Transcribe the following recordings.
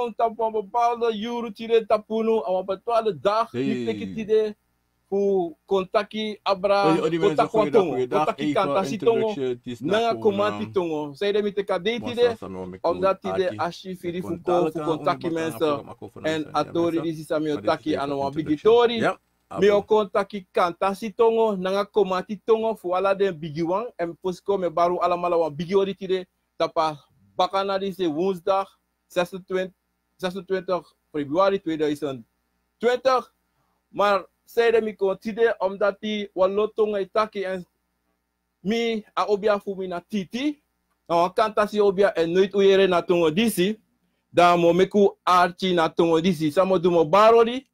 gewoon op een bepaalde uur tide tapunu, op een bepaalde dag, die teken tide voor contacti abra, contacti tongo, contacti kantasi tongo, nanga komati tongo. Zij de met de kadetide, omdat tide ashifiri fuko, voor contacti mensen en atori di sisami otaki ano bigitori. Me contacti kantasi tongo, nanga komati tongo, voor ala de bigiwang, en posko me baru alamala wan bigiori tide, tapa bakana di se woensdag, 26 februari 2020. Maar zeiden mi continue omdat die walotonga itaki en mi a obia fumi na titi. Nou kantasi obia en nooit uyere na tongo disi. Da mo meku archi na tongo disi. Samo dumo barodi.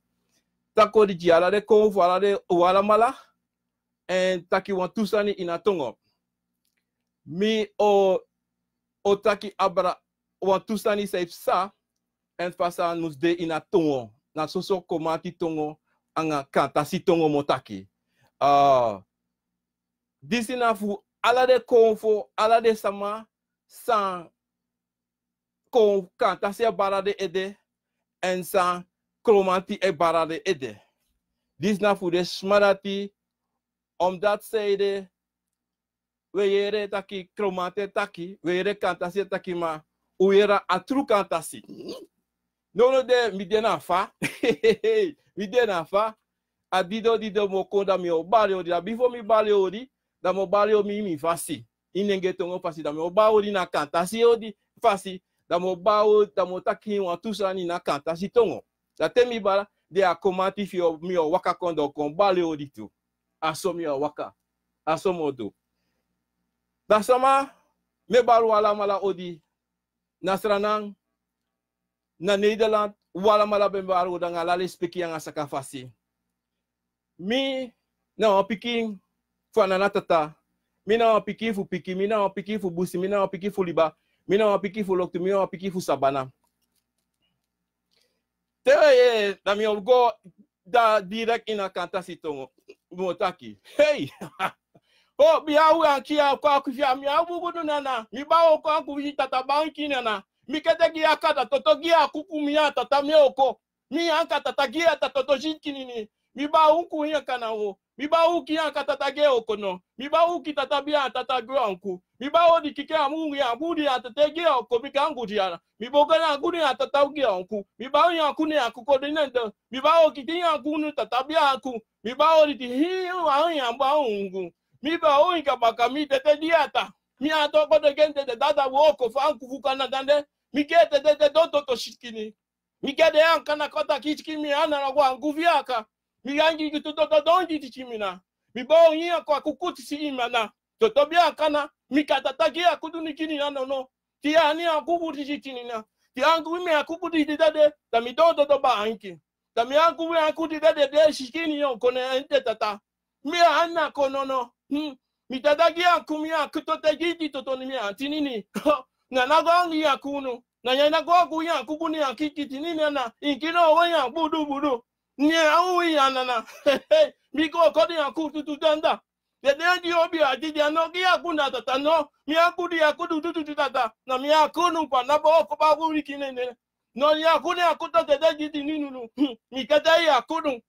Tako di jiala de kon fu ala de wala mala. En taki wan tusani ina tongo. Mi o taki abra wan tusani saif sa. En pasa nus de ina tongo. Na soso komati tongo. Anga kanta si tongo motaki. Disi na fu ala de konfo, ala de sama, san kon kanta si barade ede, en san kromati e barade ede. Dis na fu de smarati, omdat zeide, we yere taki kromate taki, we yere kanta si taki ma, u yera atru kanta si. No de mi de na fa. Mi de na fa. Adido dido mo konda mi obale odi. Before mi bale odi, da mo bale o mi fasi. Inenge tongo fasi. Da mo ba odi na kantasi odi fasi. Da mo ba odi, da mo taki wan tusani na kantasi tongo. Da te mi bala, de a komati fi mi o waka kondo kon bale odi tu. Aso mi o waka. Aso modo. Da sama, me balu wala mala odi. Nasranang. Na Nederland, wala malaben baru da ngalale speki yang asaka fasi. Mi na piki fu ananatata. Mi na piki fu piki, mi na piki fu busi, mi na piki fu liba, mi na piki fu loktu, mi na piki fu sabana. Te da mi go da direct ina kantasi tongo motaki. Hey. Oh, biawu ankia kwa kufia mi awu budu nana. Mi bawo kwa kufita tabanki nana. Mi kete gia kata toto gia kuku miya tata mioko. Mi anka tata gia tata jinkinini. Mi ba unku hiya kanao. Mi ba uki anka tata geo kono. Mi ba uki tata bia tata gwanku. Mi ba odi kike amungu ya budi ya tata geo ko mi kangu diana. Mi boga na ngudi ya tata gwanku. Mi ba ya kuni ya kukodinendo. Mi ba oki tiya kunu tata bia aku. Mi ba odi ti hiyo wa ya ba ungu. Mi ba oi ka baka mi tete diata. Mi ato ko de gente de dada woko fa anku fukana dande. Mi kete de doto to shikini. Mi kete anka na kota kichiki mi ana na kwa nguviaka. Mi yangi kitu to donji tichimina. Mi bo yin kwa kukuti si imana. Toto bia kana mi katataki akuduni kini nano no. Ti ani akubu tichini na. Ti angu mi akubu di dade da mi do ba anki. Da mi angu mi akudi dade de shikini yo kone ente tata. Mi ana kono no. Mi tataki akumi akutote giti toto ni mi antinini. Na nagongi ya kunu na yana gogu ya kubuni ya kikiti nini na inkino wanya budu ni au ya nana miko kodi ya kutu danda de de obi adidi anogi ya kuna tata no mi akudi ya kudu tata na mi akunu pa na bo ko ba wuri kinene no ya kuni akuta de gidi ninu mi kata ya kudu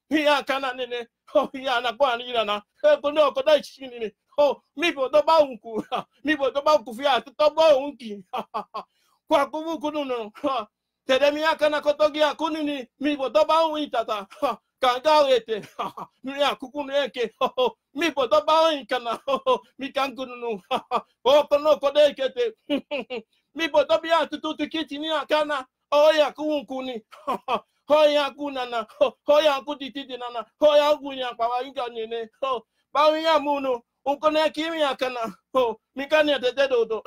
ya kana nene oh ya na kwa ni na ko no ko dai chini oh, mi po to ba unku. Mi po to ba unku fia to ba unki. Kwa kubu kununo. Tere mi akana kotogi akunini mi po to ba unki tata. Kanga wete. Mi akukunu eke. Mi po to ba unki kana. Mi kankununu. Oh, kono kode kete. Mi po to bia tutu kiti ni akana. Oh ya kunkuni. Hoya kunana. Hoya kutiti nana. Hoya kunya kwa inga nene. Ba ya muno. Ukone kimi akana ho mikani atete do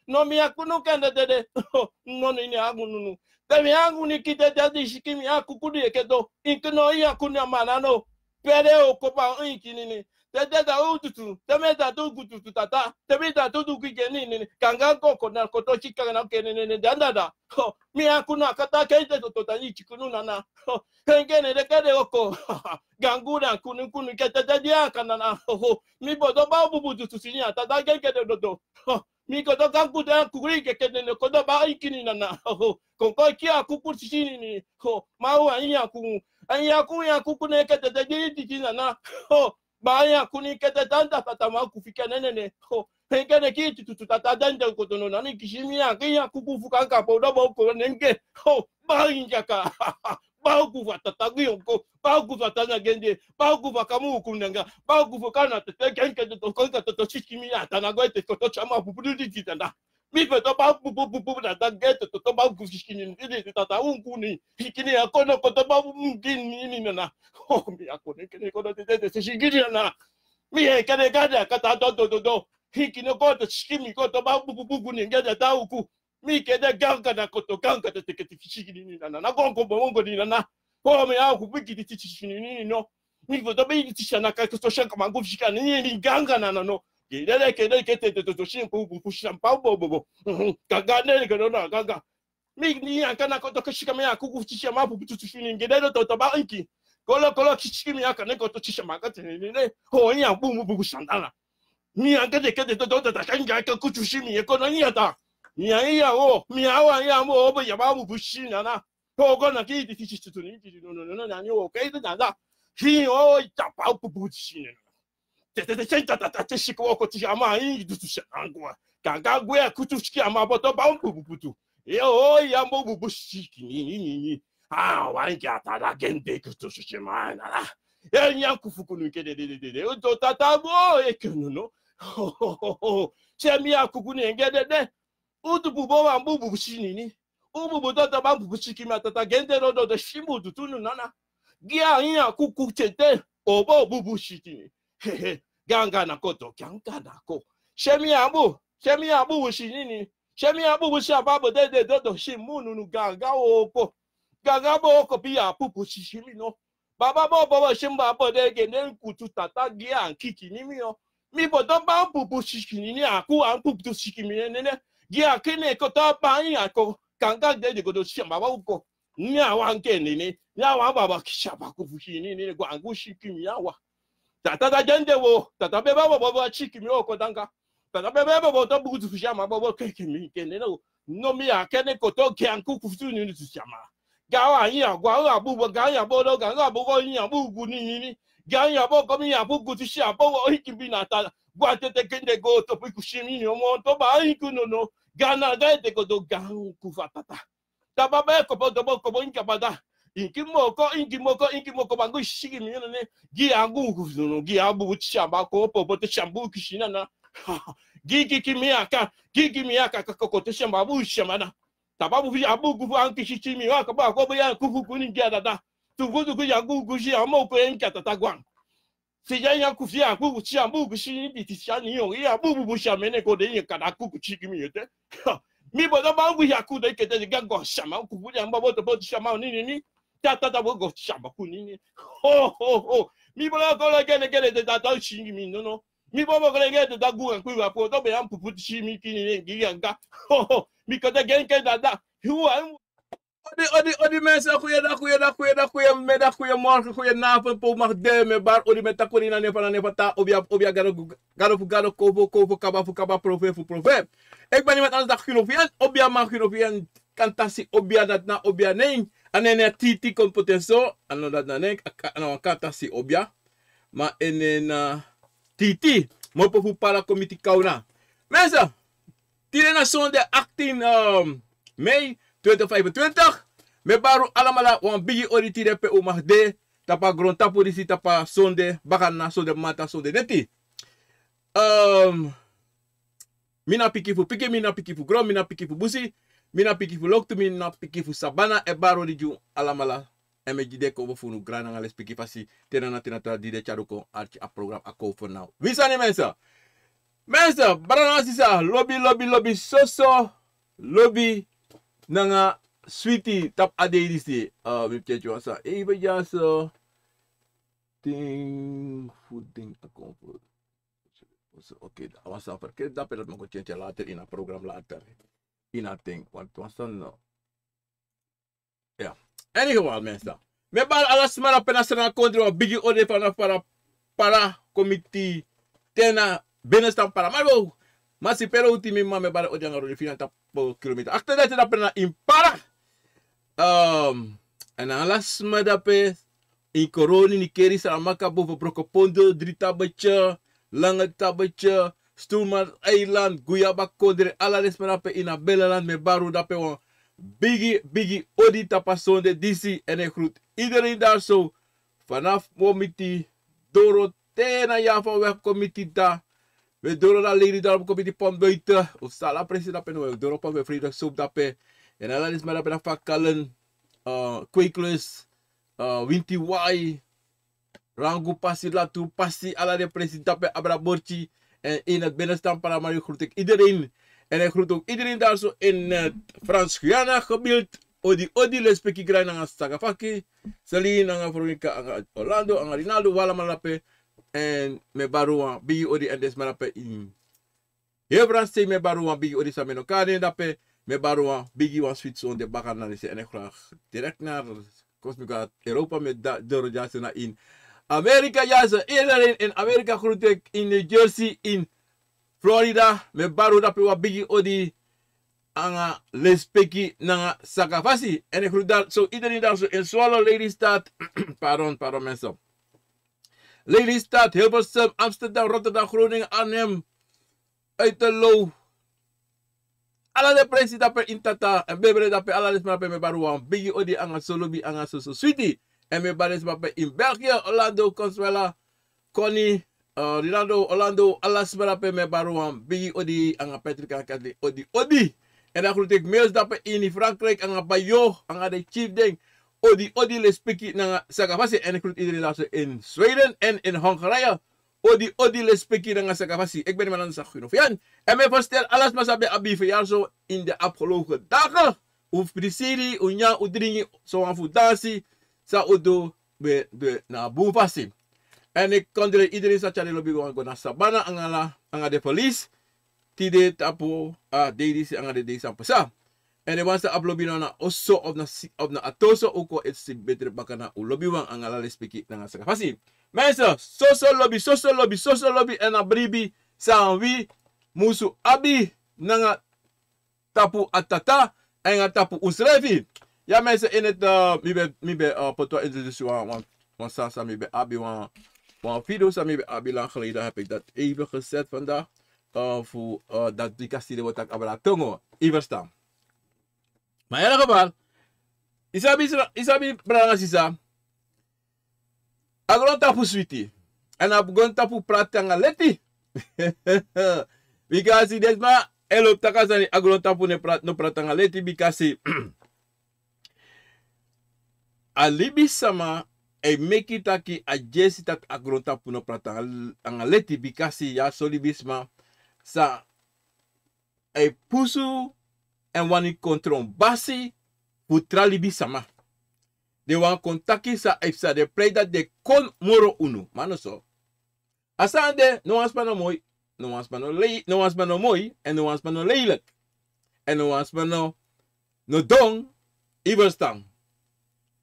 no mi akunu kende dede no ni agunu temi yangu ni kite jadi shikimi akukudi ekedo inkino iya kunya manano pere okopa inkini tete da ututu temeta tu kututu tata temeta tu kikeni ni kanga koko na koto chika na kenene danda ho mi akuna kata keite to tani chikunu nana ho hengene de kede oko gangura kunu kete dia kana na ho mi bodo ba bubu tu sinya tata keke do Mi koto kanku dan kuri ke ne kodo ba ikini na ho konko kia kuku sini ni ho mau anya ku ya kuku ne ke te di na ho ba ya kuni ke te tanta tata mau kufika ne ho henge ne ki tu tata danda koto no nani kishimi ya kia kuku fukanka podo bo ko nenge ho ba inja ka ba kufa tata gionko ba kufa tana gende ba kufa kamu kunanga ba kufa kana te kenke to konka to chikimi ya tana goite koto chama pupudu di tanda mi pe to ba pupu da gete to ba kufa chikini ni tata unkuni hikini ya kono koto ba mungini ni na ho mi akone kene kono te shigiri na mi he kene kada kata do hikini koto chikimi koto ba pupu ni ngeda ta uku mi kede ganga na koto ganga te te chikini ni na gongo bongo ni na ho me a ku bigi ti chikini ni no mi vo do be ti shana ka to shanka mangu fika ni ganga na no kede kete to shin ku shampa bo gaga ne ga no na gaga mi ni aka na koto kashika me a ku ti shama pu tu shini ngede to ba inki kolo kichiki mi aka ne koto chishama ka te ni ne ho nya bu shandana mi aka de kede to ta kanga ka ku chushimi e kono ni ata ya o mi awa ya mo obo ya ba bu shi na to go na ki ti tu ni ti no na ni o kai da da hi o ta pa bu shi ne te senta ta shi ko ko ti ama yi du tu sha angwa ga gwe ku tu shi ama bo to ba bu tu e o ya mo bu shi ki ni wa ya ta da gende ku tu shi ma na ya nya ku fuku nu ke de o to ta bo e ke no che mi akuku ni ngede utu bubo wa mbubu shini ni ubu dota ba mbubu shiki matata gende rodo de shimbu tutunu nana gia nya kuku tete obo bubu shiki ni ganga na koto ganga na ko shemi abu shini ni shemi abu shababu de dodo shimunu nu ganga oko ganga bo ko pia pupu shishimi no baba bo shimba bo de gende kutu tata gia kiki ni mi bodo ba bubu shiki ni aku an pupu shiki mi ne gia kene ko ta ba ya ko ganga de go do shamba ba ko nya wa nkene ni ya wa baba kishaba ku fushi ni go angu shiki mi ya wa tata jende wo tata be ba bo shiki mi ko danga tata be bo to bugu fushi ma bo keke mi kene no mi ya kene ko to ke anku ku fushi ni tu shama ga wa ya gwa wa bu bo ga ya bo do ga ga bo ko ya bu gu ni ga ya bo ko mi ya bu gu tu sha bo o hikibi na ta gwa te kende go to ku shimi ni mo to ba hiku no gana gaite ko do gang kufatata tababa ko bodo ko bonka bada inki moko bangu shigi mi ne gi angu kufuno gi abu chamba ko po te shambu kishina na gi mi aka ko te shamba bu shamana tababu fi abu kufu anki shimi wa ko ba ko ya kufu kuni gi dada tu vudu ku ya gu shi amo ko enka tata gwang si ya kufi aku shambu kishini ti shani yo ya bu shamene ko de kada ku chigi mi yete mi bodo ba gu ya ku de ke de go shama ku bu ya bo to shama ni ta go shama ku ni ho mi bodo ko le gele de ta shingi mi no mi bodo ko le gele de gu ku wa po to be am pu shi mi ki ni gi ya ga ho mi ko de gen ke da hu odi mensen goeiedag, middag, goeiemorgen, goedenavond, po mag de bar odi met takorina nepata obia garo kovo kaba profe. Ik ben iemand anders dan Gunovian, obia mag Gunovian kantasi obia dat na obia nein, anene titi kon potenso, ano dat na nek, ano kantasi obia, ma enen titi, mo po para committee kauna. Mensen, tine na zonde 18 Mei 2025, me baru alamala wan bigi oriti pe umahde tapa gronta polisi tapa sonde bakana sonde mata sonde neti. Mina pikifu pike, mina pikifu gro, mina pikifu busi, mina pikifu loktu, mina pikifu sabana e baru diju alamala emejide ko bofunu grana ngales pikifasi tenana tenata dide charuko archi a program a ko for now. Wisani mensa. Mensa, barana sisa lobby soso lobby nanga sweetie tap ade disi mi pjejo sa even just thing food thing comfort. Oké, dat was al verkeerd. Dat wil ik nog een later in een programma later. In een ding. Want het was dan ja. In ieder geval mensen. Me bal alles maar op een nationale country wat biggie ode van para committee tena binnenstand para. Maar Maar si pero ultimi mame bara o jangaro de finanta po kilometer. After that dape na impara. En alas ma dape in koroni ni keri sa maka boven brokopondo 3 tabetje, lange tabetje, Stoelmar Eiland, Guyaba Kodre, alles maar dape in Abelland me baru dape wan bigi odi tapasonde DC en ik groet iedereen daar zo vanaf momiti Dorotena ja van weg committee daar. We doen dat lady daar op committee pan buiten. Of sala president pen we doen op we vrijdag soep dape. En alles is maar dape na fakalen kweeklus winti wai rangu passi latu passi ala de president dape abra borchi en in het binnenstaan Paramaribo groet ik iedereen. En ik groet ook iedereen daar zo in het Frans-Guyana gebied. Odi lespeki grain ang Sagafaki, Celine ang Veronica ang Orlando, ang Rinaldo, wala malape. En me baruan bigi odi en des malape in. Hebran stay me baruan bigi odi sa menokade dape. Me baruan bigi wan switch on de bakan na en ik graag direct naar Cosmica Europa met Doro Jason na in. Amerika jasa, iedereen in Amerika groet ik in New Jersey, in Florida, me baru dape wa bigi odi anga lespeki nanga Sagafasi. En ik groet daar zo iedereen daar zo in Swallow, Lelystad, pardon mensen. Lelystad, Hilversum, Amsterdam, Rotterdam, Groningen, Arnhem, Uiterloo. Alla de presi dape intata en bebere dape alla des mape me baruan bigi odi anga solobi anga so sweetie. En me bares mape in België, Orlando, Consuela, Connie, Rinaldo, Orlando, alles mape me baruan bigi odi anga Patrick anga odi. En dan groet ik mails dape in Frankrijk anga Bayo, anga de chief ding. Odi lespeki nanga Sagafasi. En ik groet iedereen daar in Zweden en in Hongarije. Odi lespeki nanga Sagafasi. Ik ben Manan Sagunofian. En me verstel alles maar sabi abi verjaar zo in de afgelopen dagen. Uf prisiri, unya, udringi, zo aan dansi. Sa udo be na boomfasi. En ik kon iedereen sa channel lobby go na sabana anga de police. Tide tapo dedi si anga de de sampasa. En de wansa uploaden na osso of na atoso ook het is beter bakana u lobby wan angala lespeki na Sagafasi. Mensen, social lobby en abribi sa wi musu abi nanga tapu atata en tapu usrevi. Ja mensen in het mi be poto introduce wan sa mi be abi wan video sa mi be abi lang geleden heb ik dat even gezet vandaag voor dat die kastide wat ik abra tongo even staan. Maar in ieder geval, isabi branga sisa. Agron tapu sweetie. En agron tapu pratanga leti. Because desma elo takasani agron tapu no pratanga leti because alibi sama e meki taki a jesi tak agron tapu no pratanga leti because ya solibisma sa e pusu en wani kontron basi putralibi sama. De wan kontaki sa efsa de preda de kon moro unu. Mano so. Asande no wanspa mooi, no wanspa no mooi en no wanspa no lelijk. En no wanspa no dong, iverstang.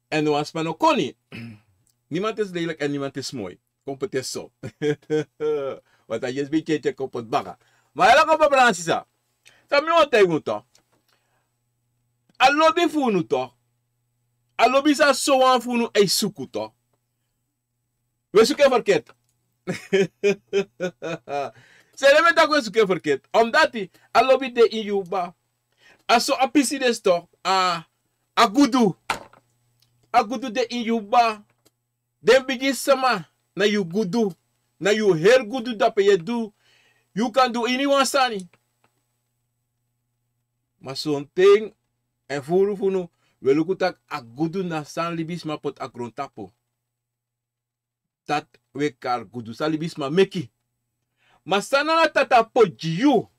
En no wanspa no koni. Niemand is lelijk en niemand is mooi. Komt het is zo. Wat hij is beetje komt het baga. Maar hij laat op een sa. Sa mi wat tegen toch. Alobi funu toch. Alobi sa soan funu ei suku toch. We zoeken verkeerd. Ze hebben dat we zoeken verkeerd. Omdat die alobi de in Yuba. Aso apisi des toch. Agudu. Agudu de in Yuba. Den bigi sama. Na you gudu. Na you her gudu dat je do. You can do anyone sani. Maar zo'n ding. En funu. We lukutak agudu na san libisma pot agrontapo. Dat we kar gudu san libisma meki. Masana na tata po GU.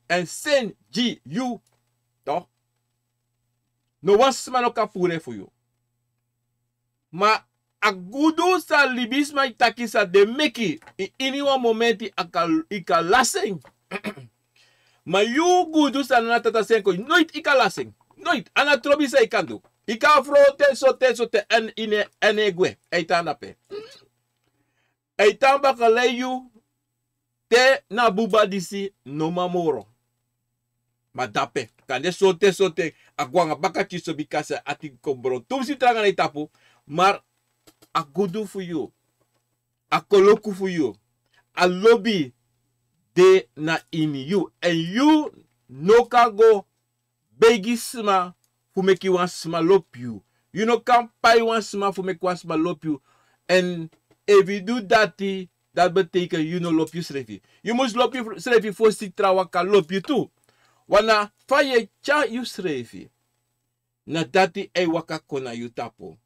En sen GU. Toch? No was man ook kapure voor you. Ma agudu san libisma itakisa de meki. In iniwa momenti ika lasing. Ma you gudu san na tata senko. Nooit ika lasing. Nooit. Ana trobi sa ikandu. Ika fro tenso te en enegwe. Eitan dape. Eitan bakaleyu te na buba disi no mamoro. Ma dape. Kande sote. Agwanga bakati so bikasa ati kombro. Tumsi tranga na itapu. Maar a gudu for you. A koloku for you. A lobby de na in you. And you no can go begi sma fu make you wan sma lop you. You no can pay wan sma fu make wan sma lop you. And if you do that, dat betekent you no lop you srefi. You must lop you srefi voor si trawa kan lop you too. Wana fa ye cha you srefi. Na dati e waka kona you tapo.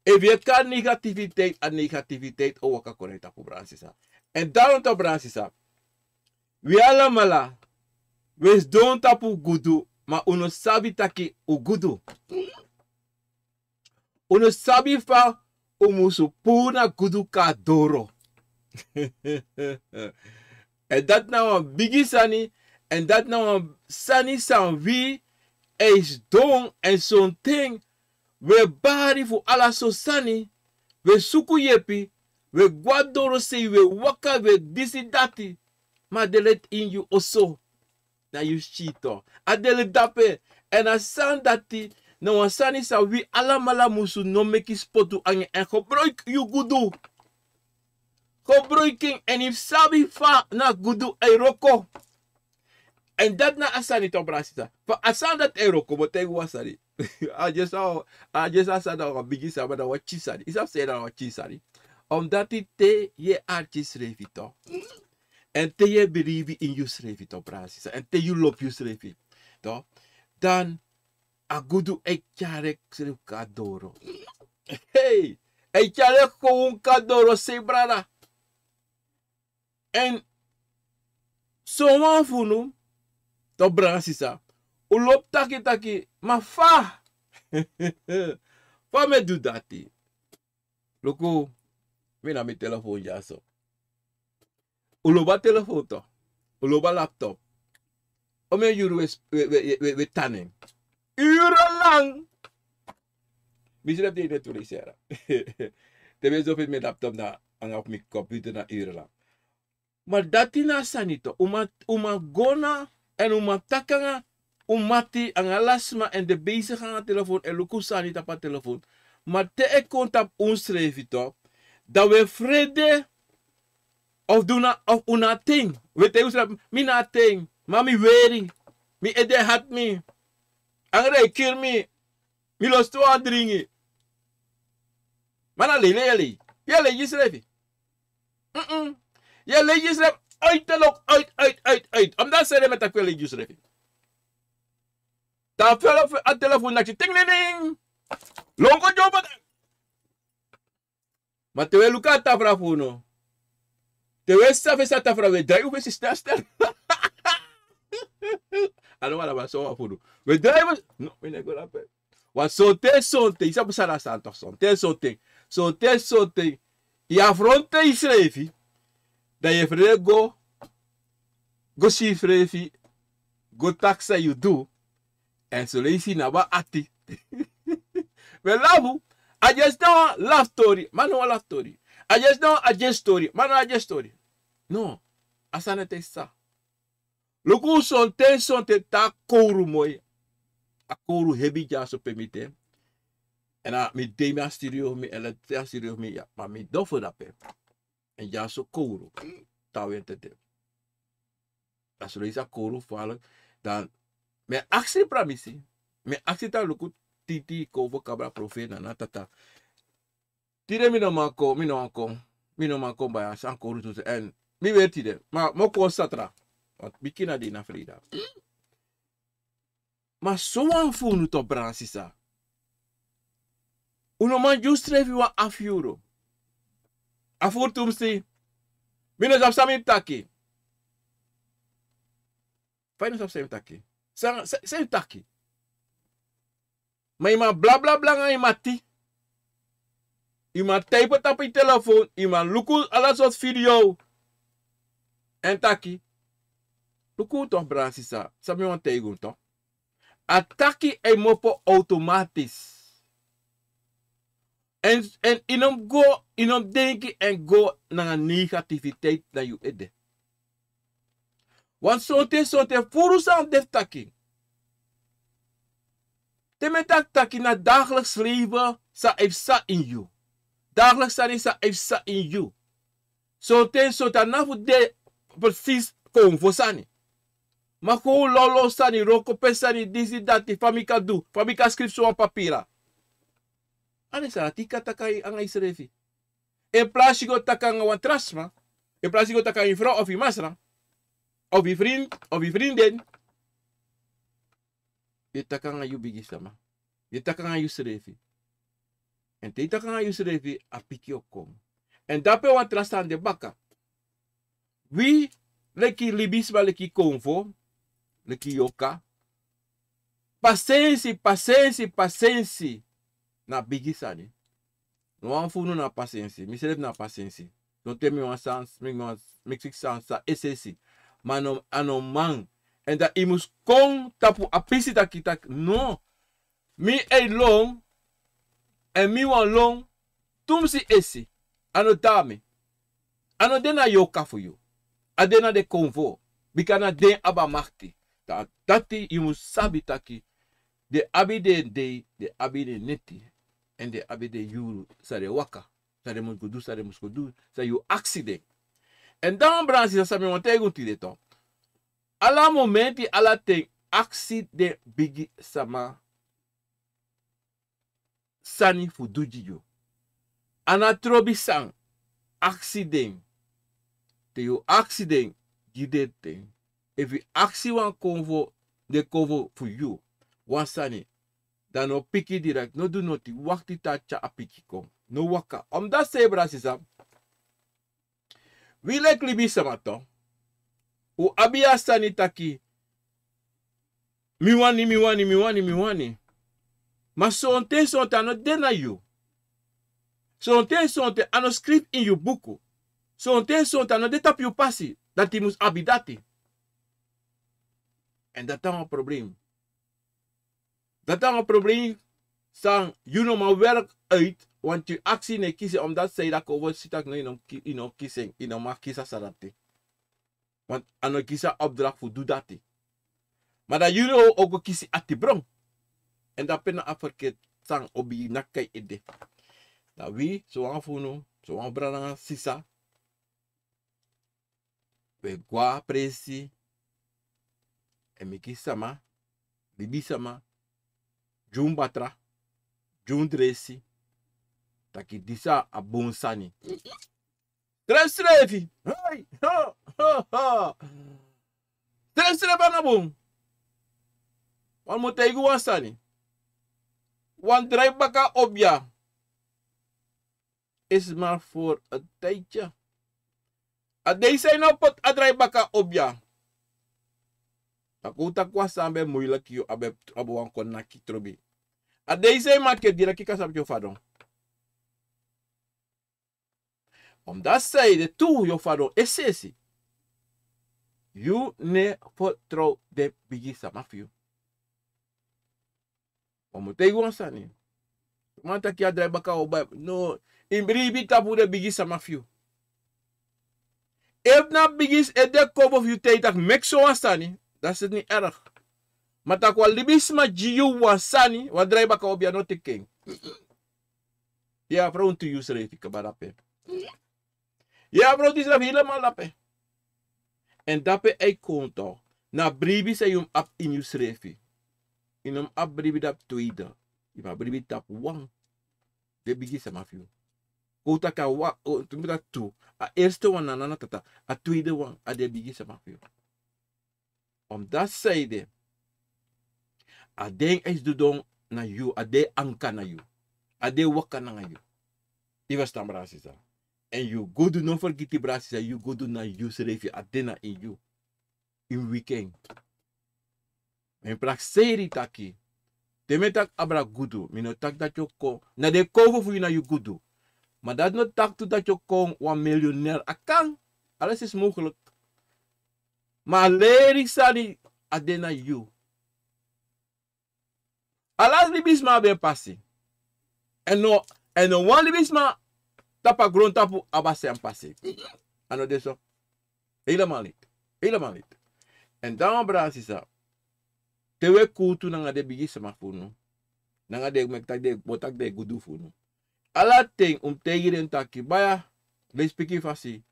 If je kan negativiteit aan negativiteit o waka kona you tapo bransisa. En daarom to bransisa. We allemaal wees don tapu gudu, ma uno sabi taki u gudu. Uno sabi fa umusu puna gudu ka doro. En dat nou een biggie sani, en dat nou een sani san wie is don en zo'n ting. We bari fu ala so sani, we suku yepi, we guadoro se, we waka, we disi dati. Maar de let in you also. Na you cheato. Adele dape. En a san dati. Na wan sani sa wi alamala musu no meki spotu ange. En gebruik you gudu. Gebruiking. En if sabi fa na gudu e roko. En dat na asani to brasita. Fa asan dat e roko. Mo tegu wasari. I just asan da wa bigi sa. Da wa chisari. Isap se da wa chisari. Omdat te ye archis revito. En te je believe in you schreef op praatjes. En te je lop je schreef. Dan agudu ekjare schreef kadoro. Hey, ekjare gewoon kadoro se brada. En zo man funu to praatjes. U lop taki ma fa. Fa me do dati. Loko, me na mi telefoon ja so. Uloba telefoon to. Uloba laptop. Ome yuru we tanning. Uren lang. Misschien heb je net willen zeggen. Tenminste of ik mijn laptop na en op mijn computer na uren lang. Maar dat is na sanito. Uma gona en uma takanga. Umati ang alasma en de bezig aan telefoon en luku sanita pa telefoon. Maar te ek kontap ons schrijfito. Dat we vrede of doen of una ting. We te usra mi na ting. Mami weri. Mi ede hat mi. Angre kill mi. Mi los to andringi. Mana lele yale. Yale yisrefi. Yale yisref. Uit te lok. Uit. Om dat zeggen met dat kwelle yisrefi. Ta fel a telefoon na ting ding. Longo jobat. Maar te we luka ta frafuno. Te we safe sa ta fra we dai u stel. Ano wala ba so afuno. We dai no, we nego la pe. Wa sote, isa pasara santo sote. Sote. I affronte i srefi. Da je frego go si frefi. Go taxa you do. En so leisi na ba ati. We lavu. I just don't laugh story. Man no laugh story. I just don't adjust story. Man no adjust story. No. Asana te sa. Luku sonte ta kouru mooi. A kouru hebi ja so permite. En a mi de mi studio mi elektra studio mi ja. Maar mi dofo da pe. En ja so kouru. Ta wente te. As leisa kouru falen. Dan me aksi pramisi. Me aksi ta luku titi kovo kabra profena na tata. Tire mi no mako ba san kouru tu en mi weti de. Ma moko satra. Wat bikina di na frida. Maar zo'n funu to bransisa. Uno man just trevi wa €1. Afur tumsi. Mino zap sami taki. Fino zap sami taki. Sami taki. Maar ima bla bla bla nga imati. Ima type tap in telefoon. Ima luku ala soort video. En taki. Luku toch bransisa. Sabi wan tegun toch. Ataki e mopo automatisch. En inom denken en go naar negativiteit naar je ede. Want sonte furu san def taki. Temetak taki na dagelijks leven sa efsa in you. Dagelijks sa efsa in you. Sonte na fu de precies kom voor sani. Maar gewoon lolo sani, roko pesani, disi dati, famika du, famika script zo'n papira. Ane sa tika takai ang isrefi. In plaats je gaat takan wan trasma, in plaats je gaat takan je vrouw of je masra, of je vriend, of je vriendin, je takan aan je bigisama. Je takan aan je srefi. En te takan aan je srefi, a piki kom. En dape wan trasta aan de baka. Wie leki libisma leki konvo, leki yoka. Paciência. Na bigisani. No anfunu na paciência. Mi selef na paciência. No temi wan sans, mixik sans sa esesi. Maar anon man. En dat imus kon tapu apisi takitak. No. Mi e long. En mi wan long. Tum si esi. Ano dame. Ano dena yoka for you. Adena de konvo. Bikana den abamakti. Tati imus sabi taki. De abide de abide neti. En de abide you sare waka. Sare muskudu, sare you accident. En dan bransi sa me wantego tide to. Ala momenti ala ten accident bigi sama sani fuduji yo. Ana trobi sang accident. Te you accident gidete. If you accident convo de convo for you. Wan sani. Dan no piki direct. No do noti. Wakti tacha a piki kom. No waka. Omdat se brasisa. We like libi samato. U abia sani taki. Miwani. Ma sonte ano dena you. Sonte ano script in you buku. Sonte ano de tap you passi. Dat die mus abidati. En dat dan een probleem. Dat dan een probleem. Sang, you know maar werk uit. Want je actie ne kiezen omdat zij dat over zit ik nou in kiezen. In mag kiezen sarate. Want ano kiezen opdracht voor doe dat. Maar dat jullie ook kiezen at die bron. En dat pen afverkeerd sang obi nakai ide. Dat wie zo aanvoelen, zo aanbrengen sisa. We gwa presi. En miki sama, bibi sama, jun batra, jun dresi, taki disa a bon sani. Tresrefi, hey, ha. Tresrefi na bon. Wan mo teigu wan sani. Wan drijf baka obja. Is maar voor een tijdje. A deze nou pot a drijf baka obja. Akuta kwa sambe moeilijk yo abe wan kon na kitrobi. A deze market direct kika sab yo fadon. Omdat zij de toe yo fadon esesi. You ne vertrouw de bigisa mafio. Omotei wan sani. Manta ki adrai baka oba no imbribi tapu de bigisa mafio. If na bigis e de kobo of you take tak mek so wan sani. Dat is het niet erg. Maar dat kwam libisma jiu wasani, wat draai baka op je no te king. Ja, vrouw te use refi kabarape. Ja, vrouw die is helemaal lape. En dape ei konto. Na bribi se yum ap in use refi. In um ap bribi dap tweede. Ima bribi tap wang. De bigi sa mafio. Kota ka wa, tumita tu. A eerste wan na nana tata. A tweede wan, a de bigi sa mafio. Omdat zeide, adeng is de don na you, ade anka na you, ade waka na you. Iwas tam brasisa. En you go do no forget the brasisa, you go do na you serefi adena in you. In weekend. En prakseri taki. Temetak abra gudu, mino tak dat yo ko, na de cover voor you na you gudu. Maar dat no tak to dat yo kon 1 miljonair akang. Alles is mogelijk. Maar leri sani adena you. Alas libisma ben passi. En no wan libisma tapa grond tapu abase en passi. Ano deso. Helemaal niet. En dan Bransisa. Tewe kutu nanga de bigis mafunu. Nanga de mektak de botak de gudu funu. Ala ting tegire taki baya. Le spiki fasi.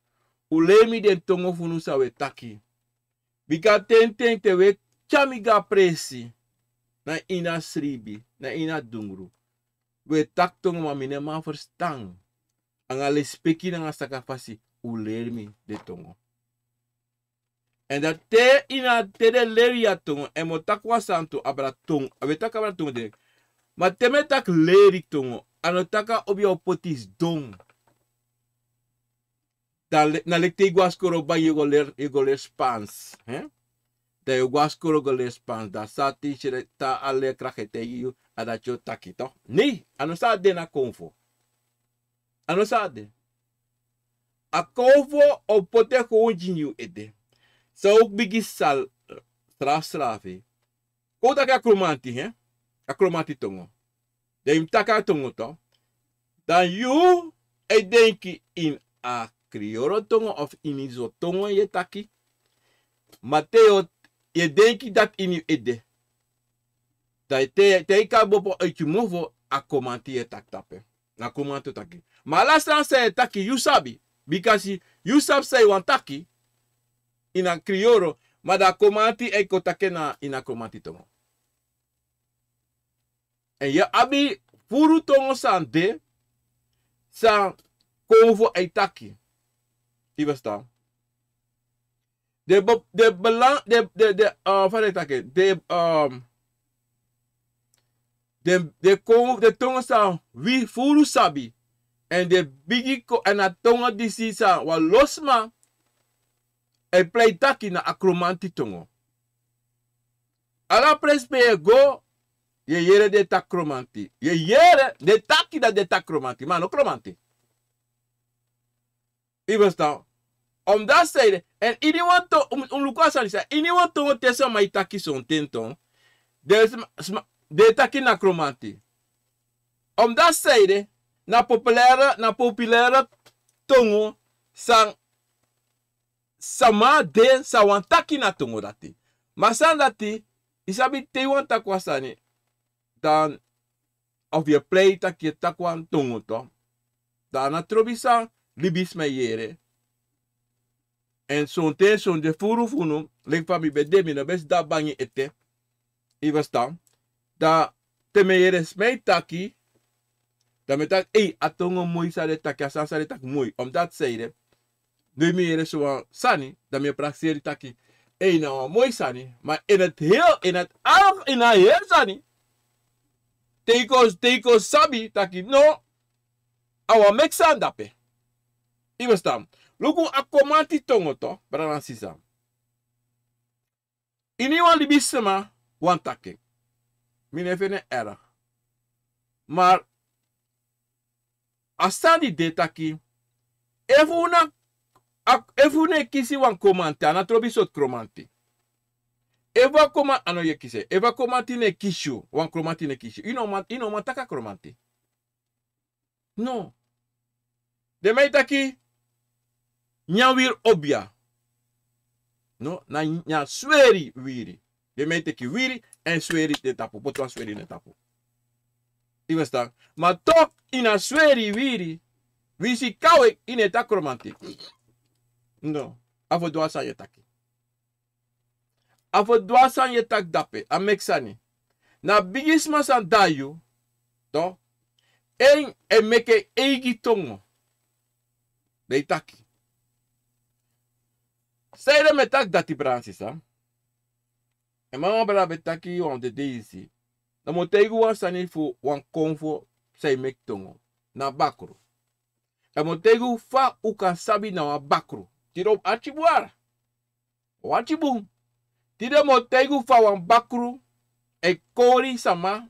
Ulemi den tongo funu sawe taki. Bika ten tewe chamiga presi. Na ina sribi. Na ina dungru. We tak tongo mamine ma verstang. Anga le spiki nanga saka fasi. Ulemi de tongo. En dat te ina te de leria tongo. En mo takwa santo abra tongo. Awe tak abra tongo de. Ma teme tak leri tongo. Ano taka obi opotis dong. Na lekte iguaskoro ba yugo ler spans. Da iguaskoro go ler spans. Da sati shire ta ale krachete yu. Adacho takito. Nee. Ano sa de na konfo. Ano sa de. A konfo opote ko jinyu ede. Sa ook bigi sal strafstrafe. Kota ka kromanti, hè? A kromanti tongo. De im taka tongo to. Dan you e denki in a krioro tongo of in iso tongo ye taki. Mateo ye denki dat in you ede. Da te ka bopo uit je movo a kromanti ye tak tape. Na kromanto taki. Maar last time say taki you sabi. Because you sabi say wan taki. Ina krioro, maar da komati e kotake na ina komati tongo. En je abi furu tongo san de, san konvo e taki. I verstaan? De belang, wat ik take, de tongo san, wie furu sabi, en de bigi ko, en a tongo disi san, wa losma, e play taki na akromanti tongo. Ala prespe go, ye yere de takromanti. Ye yere de taki da de takromanti. Maar no kromanti. I verstaan? Om dat zeiden, en iedereen to, Lukasa zei, iedereen to tesa mai taki son tenton. De taki na kromanti. Om dat zeiden, na populaire tongo, sang sama de sa wan taki na tongo dati. Masan dati, isabi te wan takwa sani, dan, of je play taki takwan tongo to, dan na trobisa libis me yere. En son te son de furu funu, lek fa mi bedemi na bes da bangi ete, i verstaan, da te me yere smei taki, da me tak, atongo mooi sa de taki, asan sa de tak mooi, om dat zeide, nu me yere zo sani, dan me praxeri taki, nou mooi sani, maar in het heel sani, teiko sabi taki, no, awa meksan dape. I verstaan. Luku akomanti tongo to, brana sisa. Ini wan libisema, wan take. Mine fene erg. Maar, asani de taki, Efu ne kisi wan komante, ana trobi sot kromanti. Eva koma, ano ye kise, eva komanti ne kishu, wan kromanti ne kishu. Ino mataka kromanti. No. De mei taki, nyawir obia. No, na sweri wiri. De mei taki wiri, en sweri de tapu, potwa sweri ne tapu. I verstaan. Maar toch, ina sweri wiri, wisi kawe, ine tak kromanti. No, afo dwasa ye taki. Afo dwasa ye tak dape, a meksani. Na bigisma san dayu, to, e meke eigi tongo. De taki. Seire me tak dati bransisa. E mama bra betaki on de deisi. Na motegu wasani fu wan konfo sei mek tongo. Na bakro. E motegu fa uka sabi na wa bakro. Tiro achibuara. O achibum. Tide motegu fa wan bakru. E kori sama.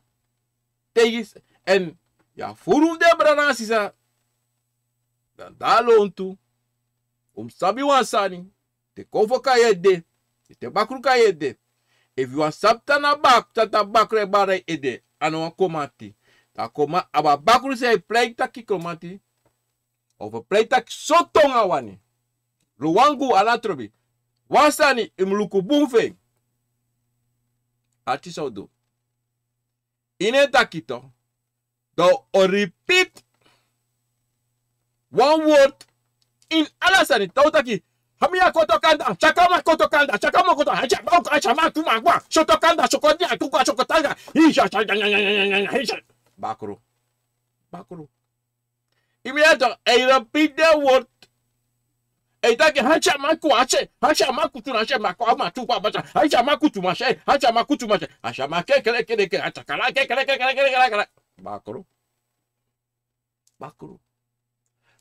Tegis. En ya furu de brana sisa. Dan dalo ontu. Sabi wan sani. Te konfo ka yede. Te bakru ka yede. If you want sapta na bak. Tata bakru e bare ede. Ano wan komati. Ta koma. Aba bakru se play taki komati. Of a play taki sotonga wani. Luwangu alatrobi. Wasani imluku bunfe. Ati so do. Ine takito. Do or repeat one word in alasani. Tautaki. Hamia kotokanda, chakama kotokanda, chakama koto, hachama kumagwa, shotokanda, shokodia, kukwa shokotanga, hisha, bakro. Immediately, I repeat the word. I take hachama kuache, hachama kutunache, makwa tukwa bacha, hachama kutumashe, hachama kutumashe, hachama keke, hachakala keke, bakro.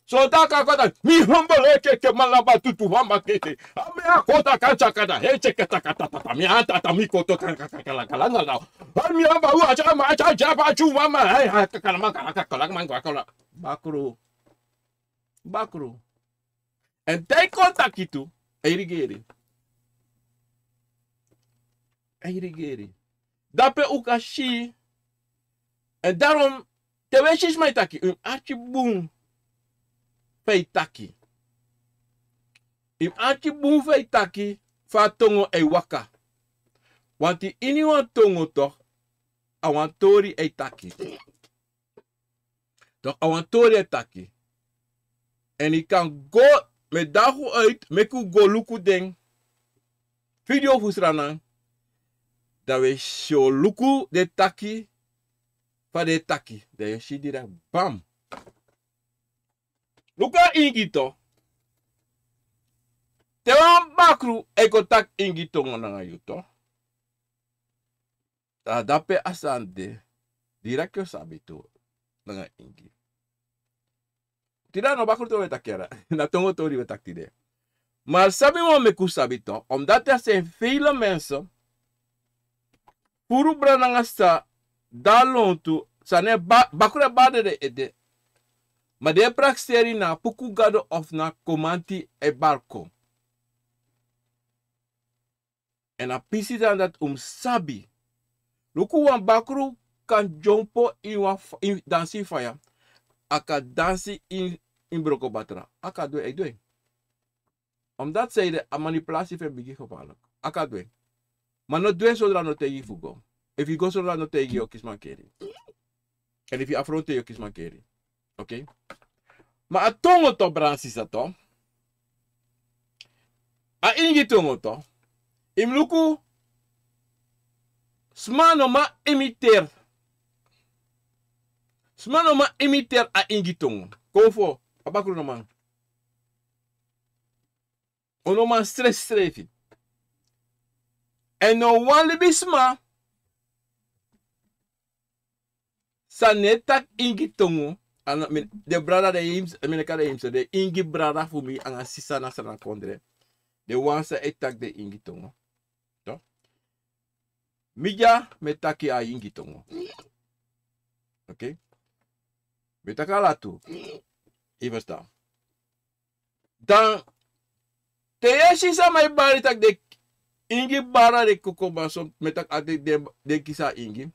So taka kota mi humble ke malaba tutu hamba kete. Ame akota kancha kada heche kata mi anta mi koto kala na. Ami amba u acha ma acha jaba chu mama hai kala mangwa. Bakro. En tay contact itu irigeri. Dape ukashi. En daarom te wesjes mai taki archi boom. Feitaki. Im anti boom feitaki fa tongo e waka. Wanti ini wan tongo toch awantori e taki. Toch awantori e taki. En ik kan go met dagu uit, meku go luku ding. Video fusrana. Dat we show luku de taki. Fa de taki. Dat je ziet direct bam. Luka ingito. Te wan bakru eko tak ingito ngana yuto. Ta dape asante. Direct yo sabito. Nga ingi. Tida no bakru to wetakera. Na tongo tori wetaktide. Maar sabi mo meku sabito. Omdat er zijn vele mensen. Puru branangasta. Dalontu. Sane bakru bade de ede. Maar de praxeri na puku gado of na komanti e barko. En a pisi dan dat sabi. Luku wan bakru kan jompo in dansi faya. Aka dansi in broko batra. Aka doe ik doe. Omdat zij de manipulatie van bigi gevaarlijk. Aka doe. Maar no doe zodra no tegi fugo. If you go zodra no tegi yo kisman keri. En if you affronte yo kisman keri. Oké? Maar a tongo to bransisa to. A ingi tongo to. Imluku. Smano ma imiter. Smano ma imiter a ingi tongo. Kofo. Abakru no man. Ono man stress strefi. En no wan libisma. Sa netak ingi tongo. De brada de hims, de hims, de ingi brada voor mij aan sisa na sana kondre. De wansa etak de ingi tongo. To? Mija metaki a ingi tongo. Oké? Metaka latu. Even staan. Dan te sisa mai bari tak de ingi bara de kokoba so metak ate de kisa ingi.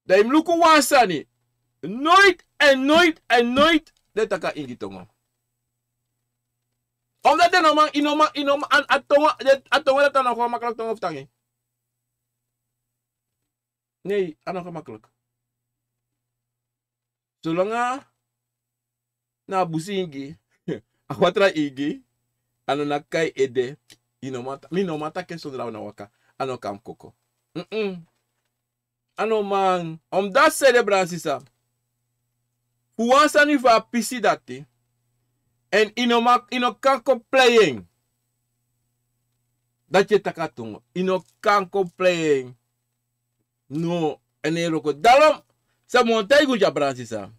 Da im luku wansa ni. Nooit en nooit de taka ingitongo. Omdat de normaal inoma an atonga dat dan nog makkelijk tongo of tangi. Nee, nog gemakkelijk. Zolang na busingi, akwatra igi, ano na kai ede, inoma ta keso na waka, ano kam koko. Ano man, omdat celebransisa. Uwansa ni va pisi dati. En ino kanko playing. Dat je takatungo. Ino kanko playing. No, eneroko. Dalam, sa montai guja bransisa.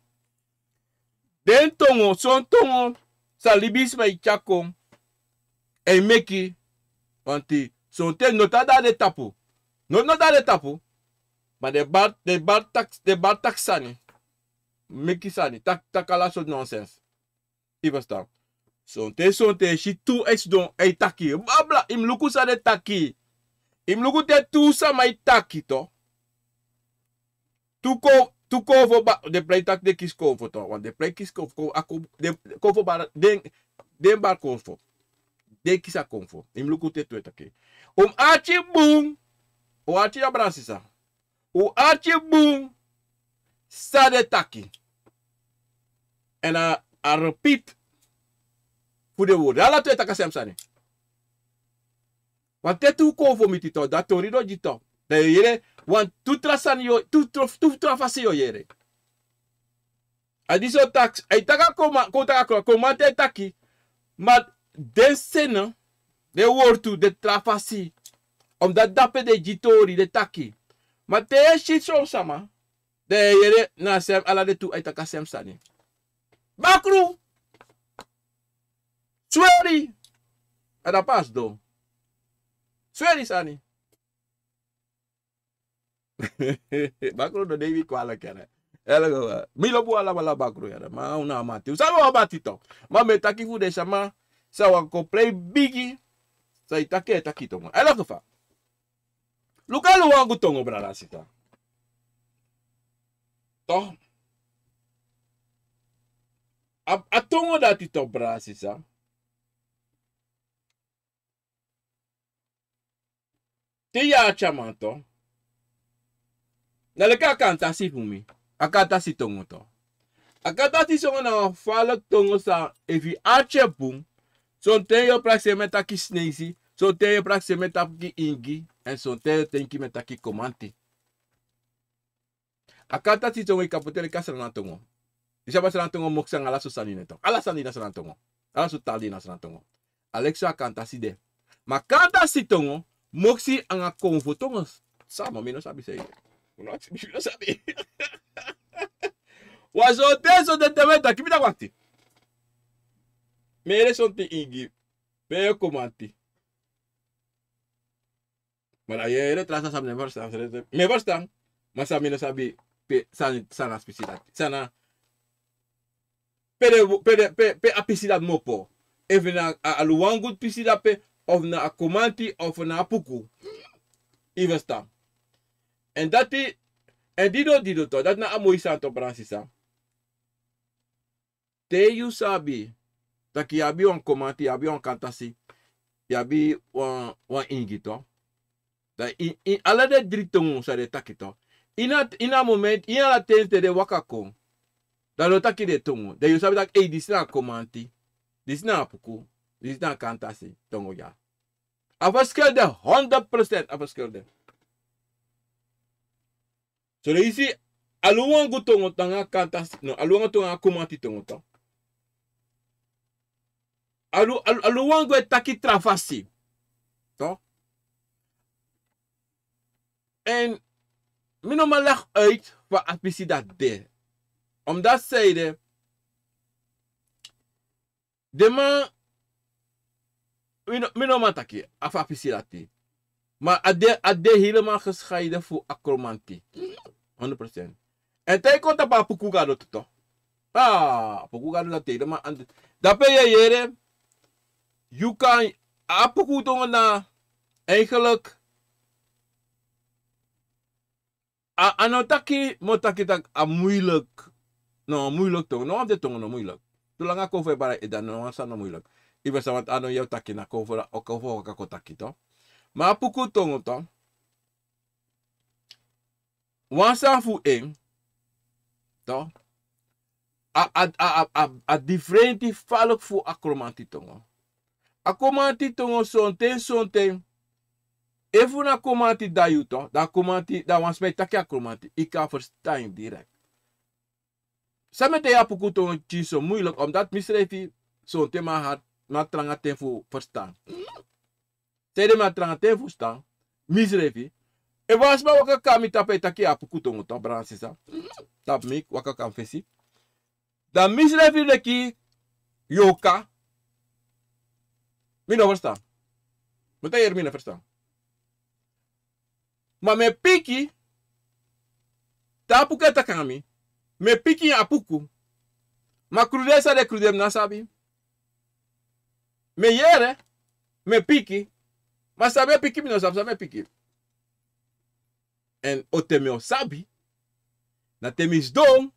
Den tongo, son tongo, sa libis ma ichako. E meki. Wanti, son te notada de tapu. Nota de tapu. Maar de bar taksani. Mekisani, takala so nonsense. Ibasta. Sonte, she tu ex don e taki. Babla, im luku sa de taki. Im luku te tu sa mai taki to. Tu ko vo ba, de play tak de kis ko vo to. Want de play kis ko ako, de ko vo ba, den bar ko vo. de kisa konfo. Im lukute tu etake. Achi boom. O achi abrasisa. O achi boom. Sade taki. En I repeat. Voor de woorden. Ala tu etaka semsani. Want tetu konfo mitito. Dat torido jito. Da yere. Want tu trasan yo. Tu trafasi yo yere. Adiso tax. Aitaka komante taki. Maar den sene. De woord de trafasi. Omdat dape de jitori de taki. Maar te shit zo sama. De yere na sem ala de tu aitaka sem sani. Bakru. Sweri. Ada pas do. Sweri sani. Bakru do David kwala kere. Ela milo bu ala bala bakru yara. Ma una amati. Usaba abati to. Ma me taki fu de sama. Sa wa ko play bigi. Sa itake taki to. Ela gefa. Luka lu wangu tongo brada sita. Toch? A tongo dati to brada sisa. Te ya chamanto. Naleka kanta si fumi. Akata si tongo to. Akata si songo na falak tongo sa evi ache boom. Son ten yo praxe metaki snezi. Son ten yo praxe metaki ingi. En son ten tenki metaki komante. Akata si tongo ikapotere kasra na tongo. Isa ba sa tongo moksa ngala su sanine to. Ala sanina sa tongo. Ala su talina sa tongo. Alexo akanta si de. Ma kanta si tongo. Moksi anga konvo tongo. Sama mi no sabi say. No sabi. Wazo teso de temeta kimi da wakti. Mere son te ingi. Mere komante. Maar je trasa sabi ne verstaan. Me verstaan. Maar sabi no sabi pe sana specificat. Sana pe apisidat mopo. Even na aluwangut pisidat pe of na akomanti of na apuku. I verstaan. En dat die en dido to. Dat na amoy santo Francisa. Te you sabi. Dat yabi on komanti, yabi on kantasi. Yabi wan ingito. Dat in alle de dritongo sa de takito. Ina moment, ina la tente de wakako. Dat lo taki de tongo. Dat you sabi dat dis na komanti. Dis na apuku. Dis na kantasi. Tongo ya. Afaskel 100% afaskel de. So de isi aluwangu tongo tanga kantasi. No, aluwangu tonga komanti tongo to. Aluwangu e taki trafasi. To? En mino maar leg uit wat apisi dat de. Omdat zeiden de man mino maar taki af apisi dat de. Maar ade helemaal gescheiden voor akromantie. 100%. En hij komt op apuku gado to. Apuku gado dat de maar dat ben je jere. You kan apuku tongen na eigenlijk anotaki motaki tak moeilijk. No, moeilijk toch. No, de tongen no moeilijk. Tulang ako fe para edan no sa no moeilijk. Iba sa wat ano yaw taki na ko for o ko for ka ko taki to. Ma puku tongo to. Wansa fu en to. A differenti falok fu akromanti tongo. Akromanti tongo sonten. Even na komati da yuto, da komati da wan spetaki akromanti, ik kan verstaan direct. Samen te ja pukuto chiso moeilijk, omdat misrefi zo'n thema had, maar tranga ten voor verstaan. Tede maar tranga ten voor verstaan, misrefi. E was maar waka kami tape taki a pukuto ngoto, bransisa. Tap mik, waka kam fesi. Da misrefi leki, yoka. Mino verstaan. Moet je mino verstaan. Maar me piki, tapu keta kami, me piki apuku. Ma crudesa de crudem nasabi. Me yere, me piki, ma sabe piki mino sabe piki. En o temi o sabi, na temis dom,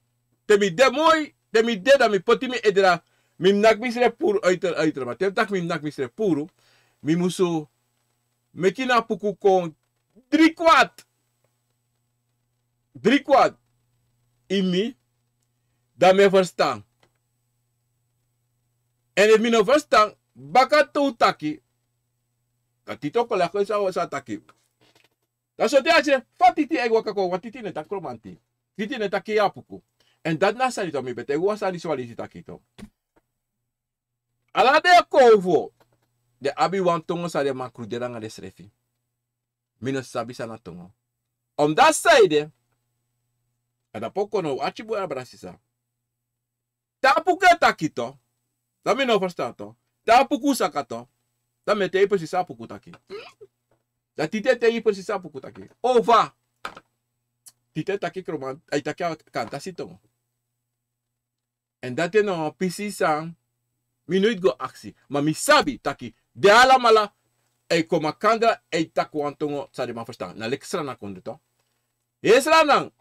temi de moi, temi de da mi poti mi edera, Mim nak misre puro uiter maar. Tem tak mim nak misre puro. Mi musu mekina puku kon 3/4. 3/4 imi dat me verstaan. En if mi no verstaan, baka tu taki. Katito ko la ko sa taki. Dat so dia je fatiti ego kako watiti ne takromanti. Titi ne taki apuku. En dat na salito mi bete ego sa visualisi takito. Ala de kovo. De abi wan tongo sa de makrudera nga de srefi. Mino sabi sa na tongo. Om dat saide. Ada poko no achibu abrasisa. Tapuke takito. Dat mi no verstaan to. Tapuku sakato. Dat me te precies apuku taki. Dat tite te precies apuku taki. Ova. Tite taki kroman. Ay taki kanta sito. En dat no precies aan. Mi nooit go actie. Maar mi sabi taki. De alamala. Ay koma kandra. Ay taku antongo. Sa de man verstaan. Na leksra na konde to. Esra nang.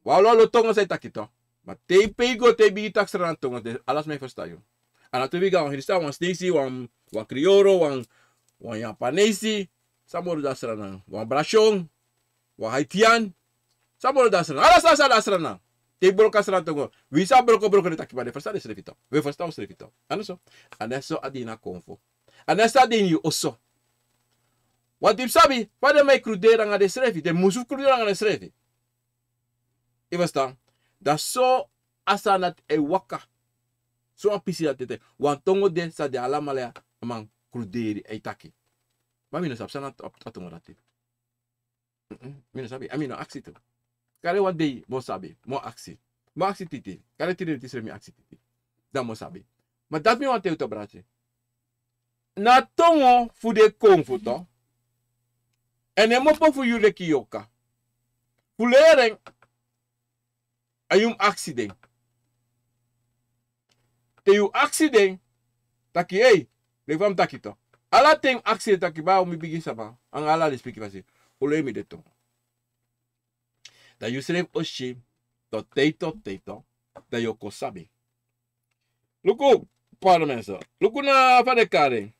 Walo lo tongo sa taki to. Maar te pego te bi taksra antongo. Alas me verstaan yo. En natuurlijk gaan we hier wan Stacy, wan Crioro, wan Japanese, samoru da srana, wan Brachon, wan Haitian, samoru da srana. Alles da srana. Te broka srana tongo. We sa broko de takiba de verstaan is revito. We verstaan is revito. Aneso. Aneso adina konfo. Aneso adini oso. Want if sabi, pada mai crudera nga de srevi, de musu crudera nga de srevi. I verstaan. Da so asanat e waka. So a pisi dat want tongo de sa de alamale amang kruderi eitaki. Maar mi no sap sana atongo dat. Mi no sabi, ami no aksi to. Kare wat dei mo sabi, mo aksi. Mo aksi titi. Kare tiri tisre mi aksi titi. Da mo sabi. Maar dat mi want te to brace. Na tongo fu de konfuto. En emo po fu yule kiyoka. Fu leren ayum accident. Te yu accident taki hey, levam taki to. Ala tem accident taki ba mi bigi sama. Ang ala le speak basi. Ule mi deto. Da yu sref oshi to teito da yo kosabi. Luku para mensa. Luku na fa de kare.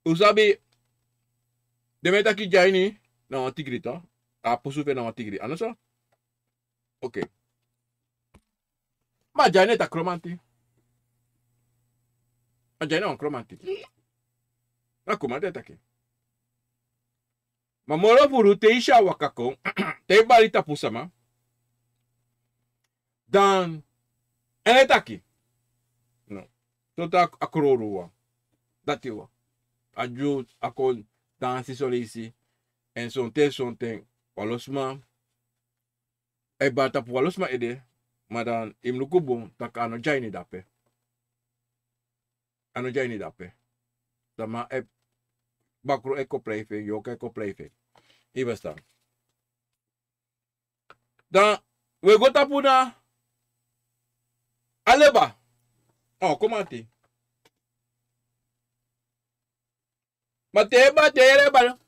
Usabi de meta ki jaini na tigri to. A posufe na tigri. Ano so? Okay. Ma jaini ta kromanti. Ajana on kromanti. Na komande take. Ma moro furu te isha wakako. Te barita pusama. Dan ene taki. No. Tota akororuwa. Datiwa. Aju akon dansi solisi. En sonte walosma. E bata pu walosma ede. Madan imlukubu takano jaini dape. Ano jaini dape. Sama e bakro eko playfe, yoka eko playfe. Ibasta. Dan we go tapuna aleba. Oh, komati. Mateba tere ba.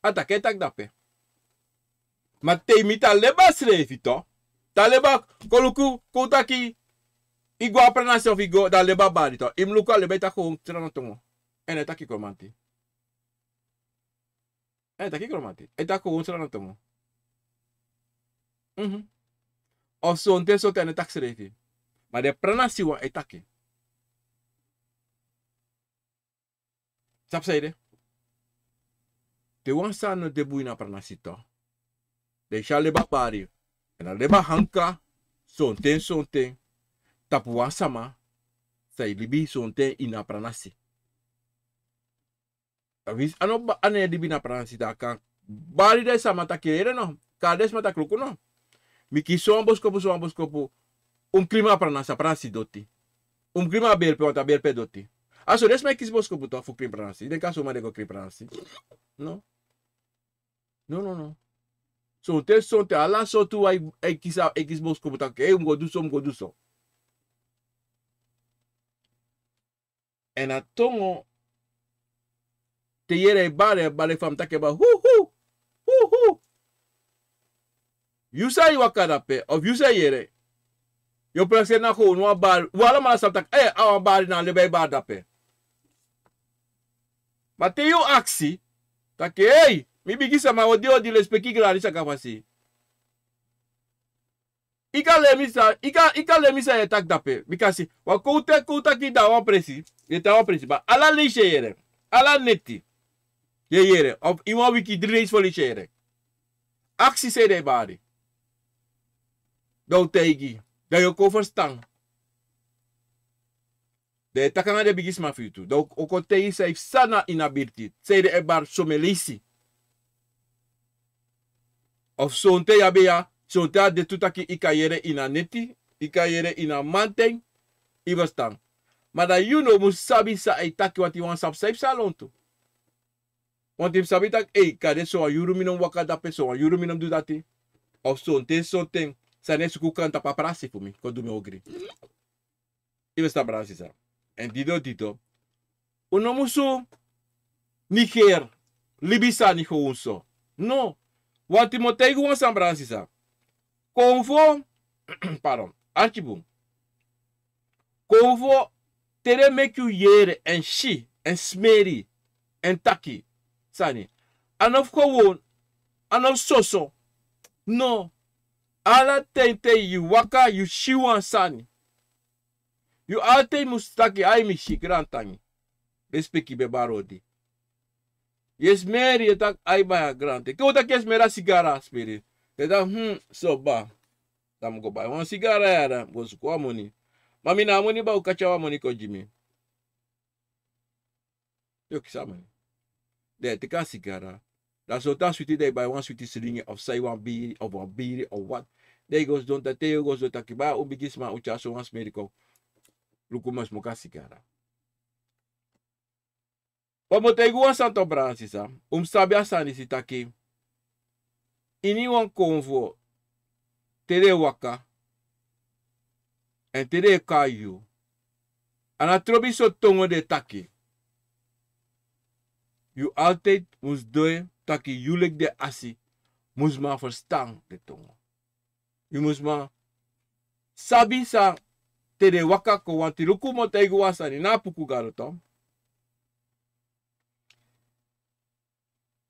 Ata ketak dape. Mate imita leba srefito. Taleba koluku kutaki igwa pranasyon figo da leba barito. Imluka leba itako tongo. Ene taki kromanti. Ene taki kromanti. Itako tongo. Of sonte sote ene tak srefi. Maar de pranasyon itaki. Sap sayde? Te wansa no debu na pranasito. De leba bari. En leba hanka. Sonte. Tapuan sama. Say libi sonte ina pranasi. Avis ano ba ane libi na pranasi ta kan. Bari de sama takere no. Kades mata kluku no. Miki somboskopu. Klima pranasi doti. Klima belpe wanta belpe doti. Aso des me kisboskopu to fu klima pranasi. De kaso ma de go klima pranasi. No. No. Sonte ala so tu ai kisboskopu ta ke go duso. En a tongo te yere bare fam take ba hu. You say wakadape of you say yere. Yo prese na gewoon wan bar. Wala man sap tak awan bar na lebay bar dape. Maar te yo aksi. Tak hey, mi bigisa ma odi odi le speki gradi sa kapasi. Ika le misa ye tak dape. Bikasi wa kouta ki da wan presi. Ye ta wan presi ba ala lishe yere. Ala neti. Ye yere. Of iwan wiki 3 days voor lishe yere. Aksi se de bari. Dou teigi. Da yo ko verstaan. De takanga de bigis ma fitu. Dou oko tei saif sana inability. Sei de ebar somelisi. Of sonte ya beya. Sonte de tutaki ikayere ina neti. Ikayere ina manteng. Ibastang. Maar dat you know mus sabi sa ay taki wat iwan sap saif salon to. Want if sabi tak kade so yuru minum wakadape so yuru minum do dati. Of sonte sonteng. Sane suku kanta paparasi voor me. Kon do me ogri. Ibasta brasi sa. En dito. Uno musu Niger. Libisa ni gewoon so. No. Want Timotei gewoon san brasi sa. Konvo. Pardon. Archibum. Konvo. Tere make you yere en shi. En smeri. En taki. Sani. Anof gewoon. Anof soso. No. Ala tente you waka you shiwan sani. You alte mustaki ai mi shikrantangi. Respeki bebarodi. Yes meri etak ai ba grante. Ko tak yes mera sigara spirit. Eta so ba. Tam go ba. Wan sigara ya go su kwa moni. Mami na moni ba ukachawa moni ko jimi. Yo kisamani. De tika sigara. Dat zo ta suiti de bij wan suiti slinge of sai wan biri of wan biri of wat. De goes don ta teo goes do takiba u bigisma u chaso wan smerico. Lukumas moka sigara. Wat te wan santo bransisa. Sabi asani si taki. Ini wan konvo. Tere waka. En tere kayu. Ana trobi so tongo de taki. You altijd moest doen taki julik de asi. Moest maar verstaan de tongo. You moest maar sabi sa tere waka ko wanti luku mo teigu wasani na puku garoto.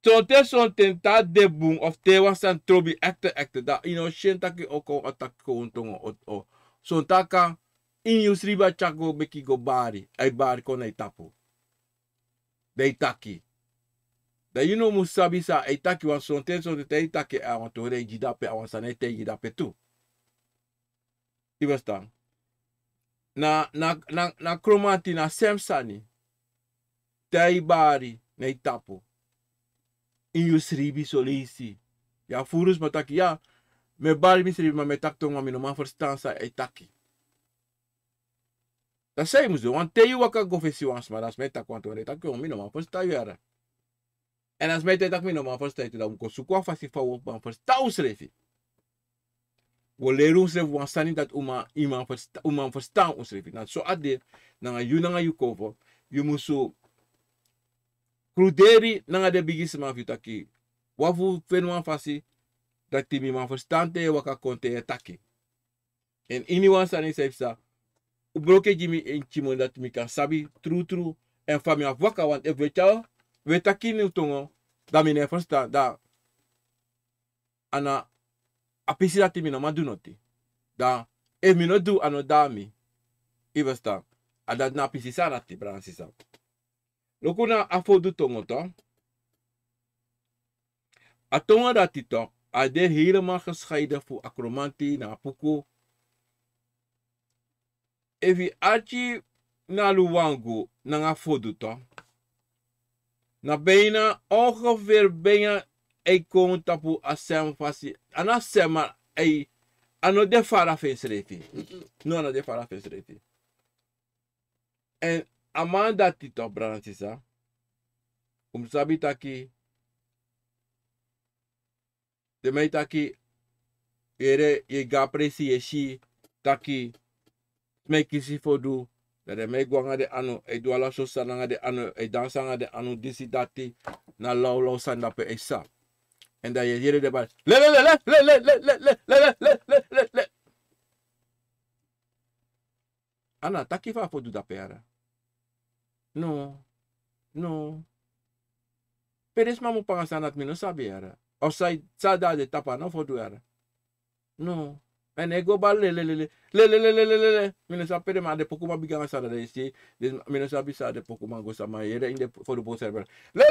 Tonte son tenta de boom of te wasan trobi acte da innocent taki oko atak ko untongo o son taka in yusriba chako beki go bari ay bari ko na itapo. De taki. Da you know musabi sa ay taki wan son te son te taki awan to re gidape awan sanay te gidape tu. Ibastan. Na kromati na semsani. Te bari na itapo. In yusribi solisi. Ja furus mataki ja. Me bari misribi ma me taktonga mi no man verstaan sa ay taki. Dat zei moest doen, want te waka go fesi wans maar as mij tak want we tak yo mi no man verstaan yara. En as mij tak mi no man verstaan tu da ko sukwa fasi fa wo man verstaan usrefi. We leren ons even sani dat uma verstaan usrefi. Na so ade na nga yu cover. You musu kruderi na de bigisma vitaki. Wafu fenwan fasi dat ti mi man verstaan te waka konte taki. En iniwan sani sefsa ubroke jimi en chimo dat mi kan sabi true en fami af waka want if we taki ni utongo da mi ne verstaan da ana apisi dat mi no madu noti da if mi no do ano dami ibasta adat na apisi sarati bransisa lokuna afo du tongo to atongo dat tito ade helemaal gescheiden voor acromanti na puku. Evi achi na luwangu na nga fodu to. Na bijna ongeveer bijna een kon tapu asem fasi. Ana sema ei ano de fara fesreti. No ano de fara fesreti. En amanda tito bransisa. Sabi taki. De mei taki. Ere ye gapresi yeshi taki. Me kisi fodu dat de me gwanga de anu e duala so sananga de anu e dansanga de anu disi dati na lau sanda pe esa en da ye de ba le Ana, taki fa fodu da pera. No. No. Peres mamu pangasanat mi no sabi era. O sai sada de tapa no fodu era. No. En ego ba le. Mino sa pere ma de poku ma bigang sada de si. Mino sabi sa de poku ma go sama yere inde fodu po server. Le.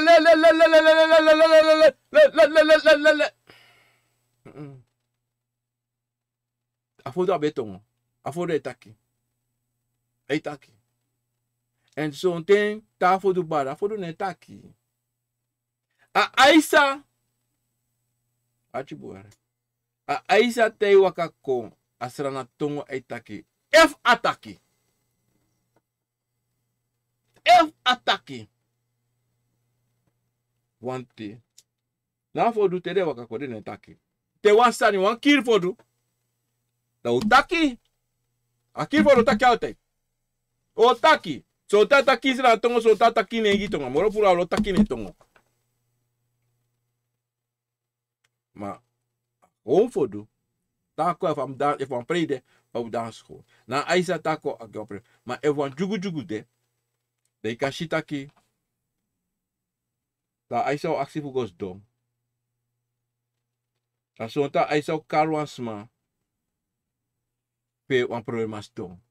Afodo abetong. Afodo etaki. Etaki. En zo'n ting, ta fodo bara, fodo netaki. A Aisa. Achibuara. A Aisa te wakako asrana tongo etaki. F ataki. F ataki. Wanti. Na fodo te de wakako de netaki. Te wansani wan kir fodo. Da utaki. A kir fodo taki aute. Otaki. So tata kisra tongo so tata kine tongo. Moro pura lo takine tongo. Maar gewoon voor doen. Tako if I'm prede op dans school. Na aisa tako agopre. Maar if one jugu de. De kashitaki. Da aisa actie voor gos dom. Da sonta aisa karwansma. Pe wan problemas dom.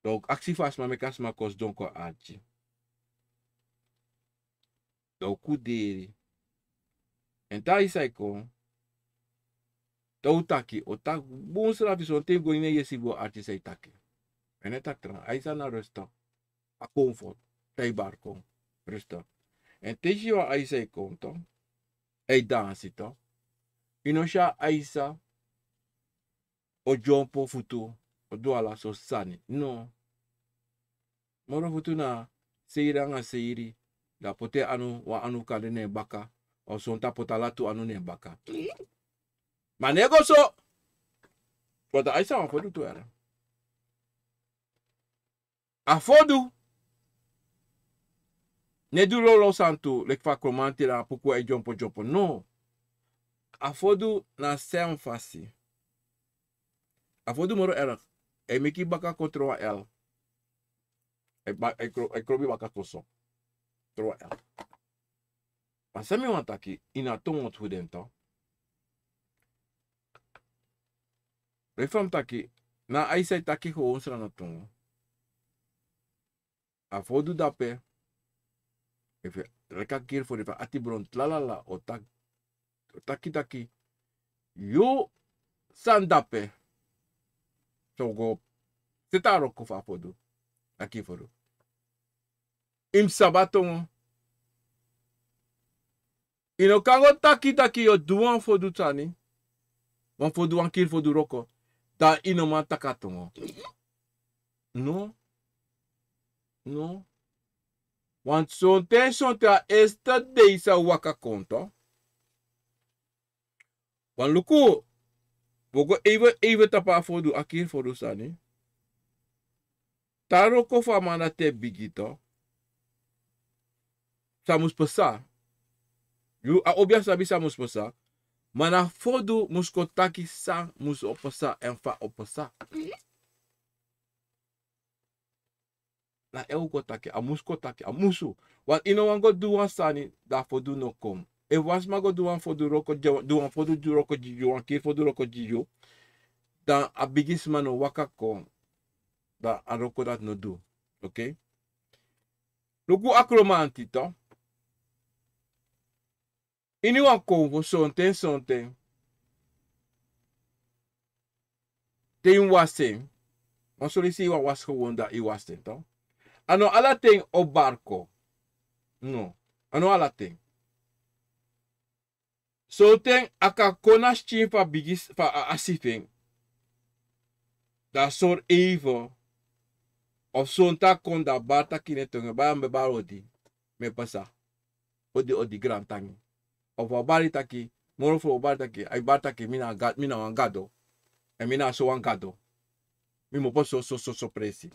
Donc actie fast maar mekasma kos donko aji. Donc kuderi. En daar is hij kon. Tautaki, otak, boonsra viso te go ine yesi bo arti sei taki. En het aktra, hij is na rustig. A comfort, tei barko, rustig. En teshi wa hij sei kon to. Hij dansi to. Inosha aisa. O jompo futu. O doala so sani. No. Moro futu na seira nga seiri. Da pote anu wa anu kadene baka. O sonta potalatu anu ne baka. Manego so. Wat hij zou voor doen era. Afodu. Ne duro lo santo lek fa komante la puku e jompo. No. Afodu na sem fasi. Afodu moro erg. E meki baka kontroa el. E krobi baka toso. Troa el. Maar semi wantaki ina tongot hudento. Refam taki na aisa taki gewoon sra na tongo. Afodu dape. Efe reka keer voor de atibron tlalala o taki. Yo san dape. So go setaro kofa afodu. Aki fodu. Im sabatongo. Ino kango taki yo duan fodu tani. Wan fodu wan keer fodu roko. Da ino man takatongo. No. Want zo'n ten esta deze waka konto. Want luku. Wogo even tapa fodu akir fodu sani. Taro kofa mana te bigito. Samus pesa. You a obia sabi samus pesa. Mana fodu muskotaki sa mus opasa en fa opasa. Na eukotaki, a muskotaki, a musu. Want ino wan go duwan sani, da fodu no kom. E was ma go duwan fodu roko, duwan fodu du roko jijo, wan kir fodu roko jijo. Dan a bigis mano waka kom. Da a roko dat no do. Okay? Lugu akromanti to. Ini wan kongo sonten. Ten wasen. Wan solisi wan was gewoon da i wasen to. Ano ala ting o barco. No. Ano ala ting. So ting aka konas chin fa bigis fa asifing. Da sor even. Of sonta kon da bata kinetonge ba me barodi. Me pasa. Odi grand tangi. Of wabari taki. Moro for wabari taki. Ay bataki mina wangado. E mina so wangado. Mi mo po so presi.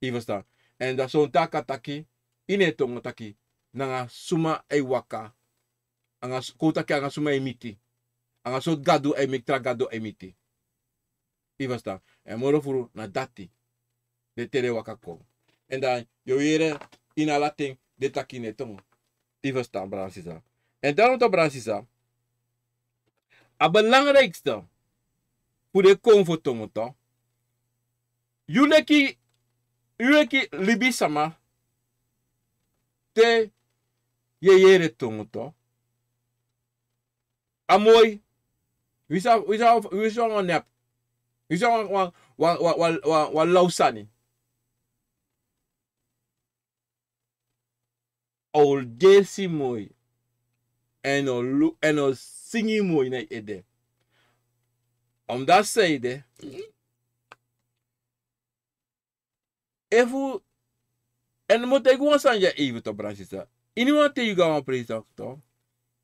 Even sta. En da son taka taki. Inetongo taki. Nanga suma ay waka. Anga kota ki anga suma emiti. Anga so gado ay miktra gado emiti. Ivasta. En moro furu na dati. De tere wakako. En dan, yo yere inalating de takine tong. Ivasta, Bransisa. En daarom toch, Bransisa. Het belangrijkste voor de comfortongen toch. Jullie libi sama te ye yere tongen toch. Amoy, wie zou een nep. Wie zou een lausani. Al jesi mooi. En o singi mooi na ede. Omdat zeide. Even. En moet ik gewoon zeggen even te Bransisa. Iemand te je gaan prijzen toch.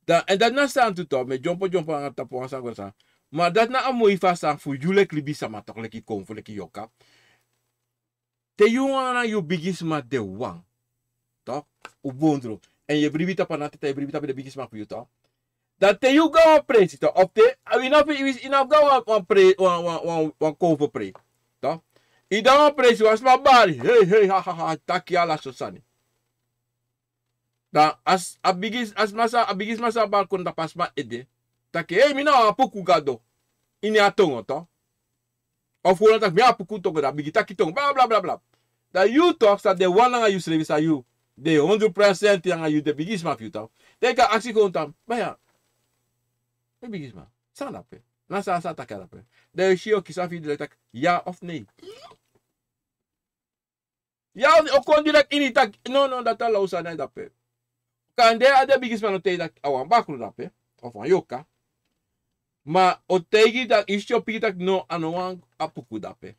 En dat na staan toe toch. Met jompo aan het tappen aan. Maar dat na een mooie vast voor jullie klibisa maar toch lekker kom voor lekker joka. Te jongen na je bigis maar de wang. Toch? Ubondro. En je bribita panate te bribita bij de bigis maar voor je toch. Dat te je gaan prijzen toch. Of te inaf gaan wan koven prijzen. Toch? Ida prijzen was maar bari. Hey ha takia la sosani. Dan as abigis masa balkon da pas ma ede. Take hey mina apuku gado. Ini atongo to. Of gewoon tak mi apuku tongo da bigi taki tongo bla bla bla bla. Dat you talk dat de one nga you service a you. De 100% yang you de bigis ma fiu to. Teka aksi gewoon tam. Baya. De bigis ma. Sana pe. Na sa takara pe. De shio kisafi de tak ja of nee. Ja o kon direct ini tak no dat ala usana da pe. Kan de ade bigis ma no te dat awan bakru da pe. Of an yoka. Maar o tegi dat is je pitak no anoang apuku dape.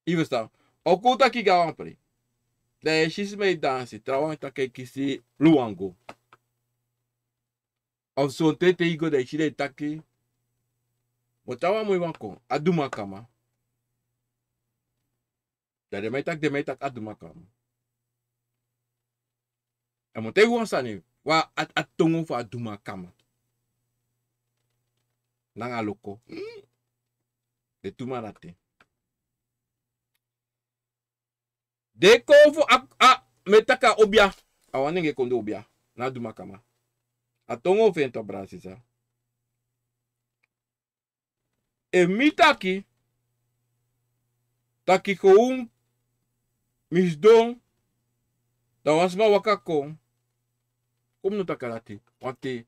Iwe sta. O kuta ki gawan pri. De shis me dansi trawang take kisi luango. Of so te igo de shire taki. Motawa mo iwanko aduma kama. De metak aduma kama. En mo te wansani wa atongo fa aduma kama. Nang aloko. De tumarate. De kovo metaka obia. Awanenge kondo obia. Na dumakama. Atongo vento Bransisa. E mitaki. Taki koum. Misdon. Da wasma wakako. Kom no takarati. Wante.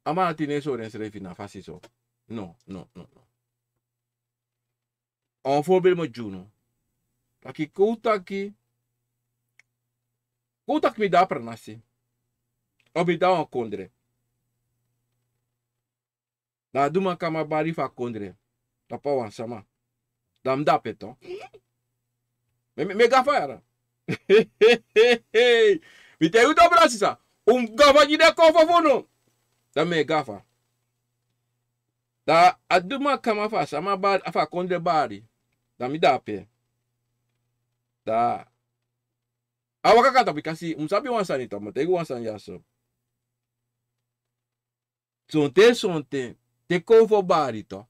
Amanati neso rensrefi na fasi so. No. Een voorbeeld met Juno. Taki koutaki mi da pranasi. Obi da on kondre. Na duma kama bari fa kondre. Tapa wan sama. Dam da peto. Me gafa yara. Mi te uta Bransisa. Gafa jide kofa fono. Da me gafa. Da aduma kama fa sama bari afa kondre bari. Da mi da pe. Da awaka kata bikasi umsabi wansani to motego wansani yaso. Sonte te kovo bari to.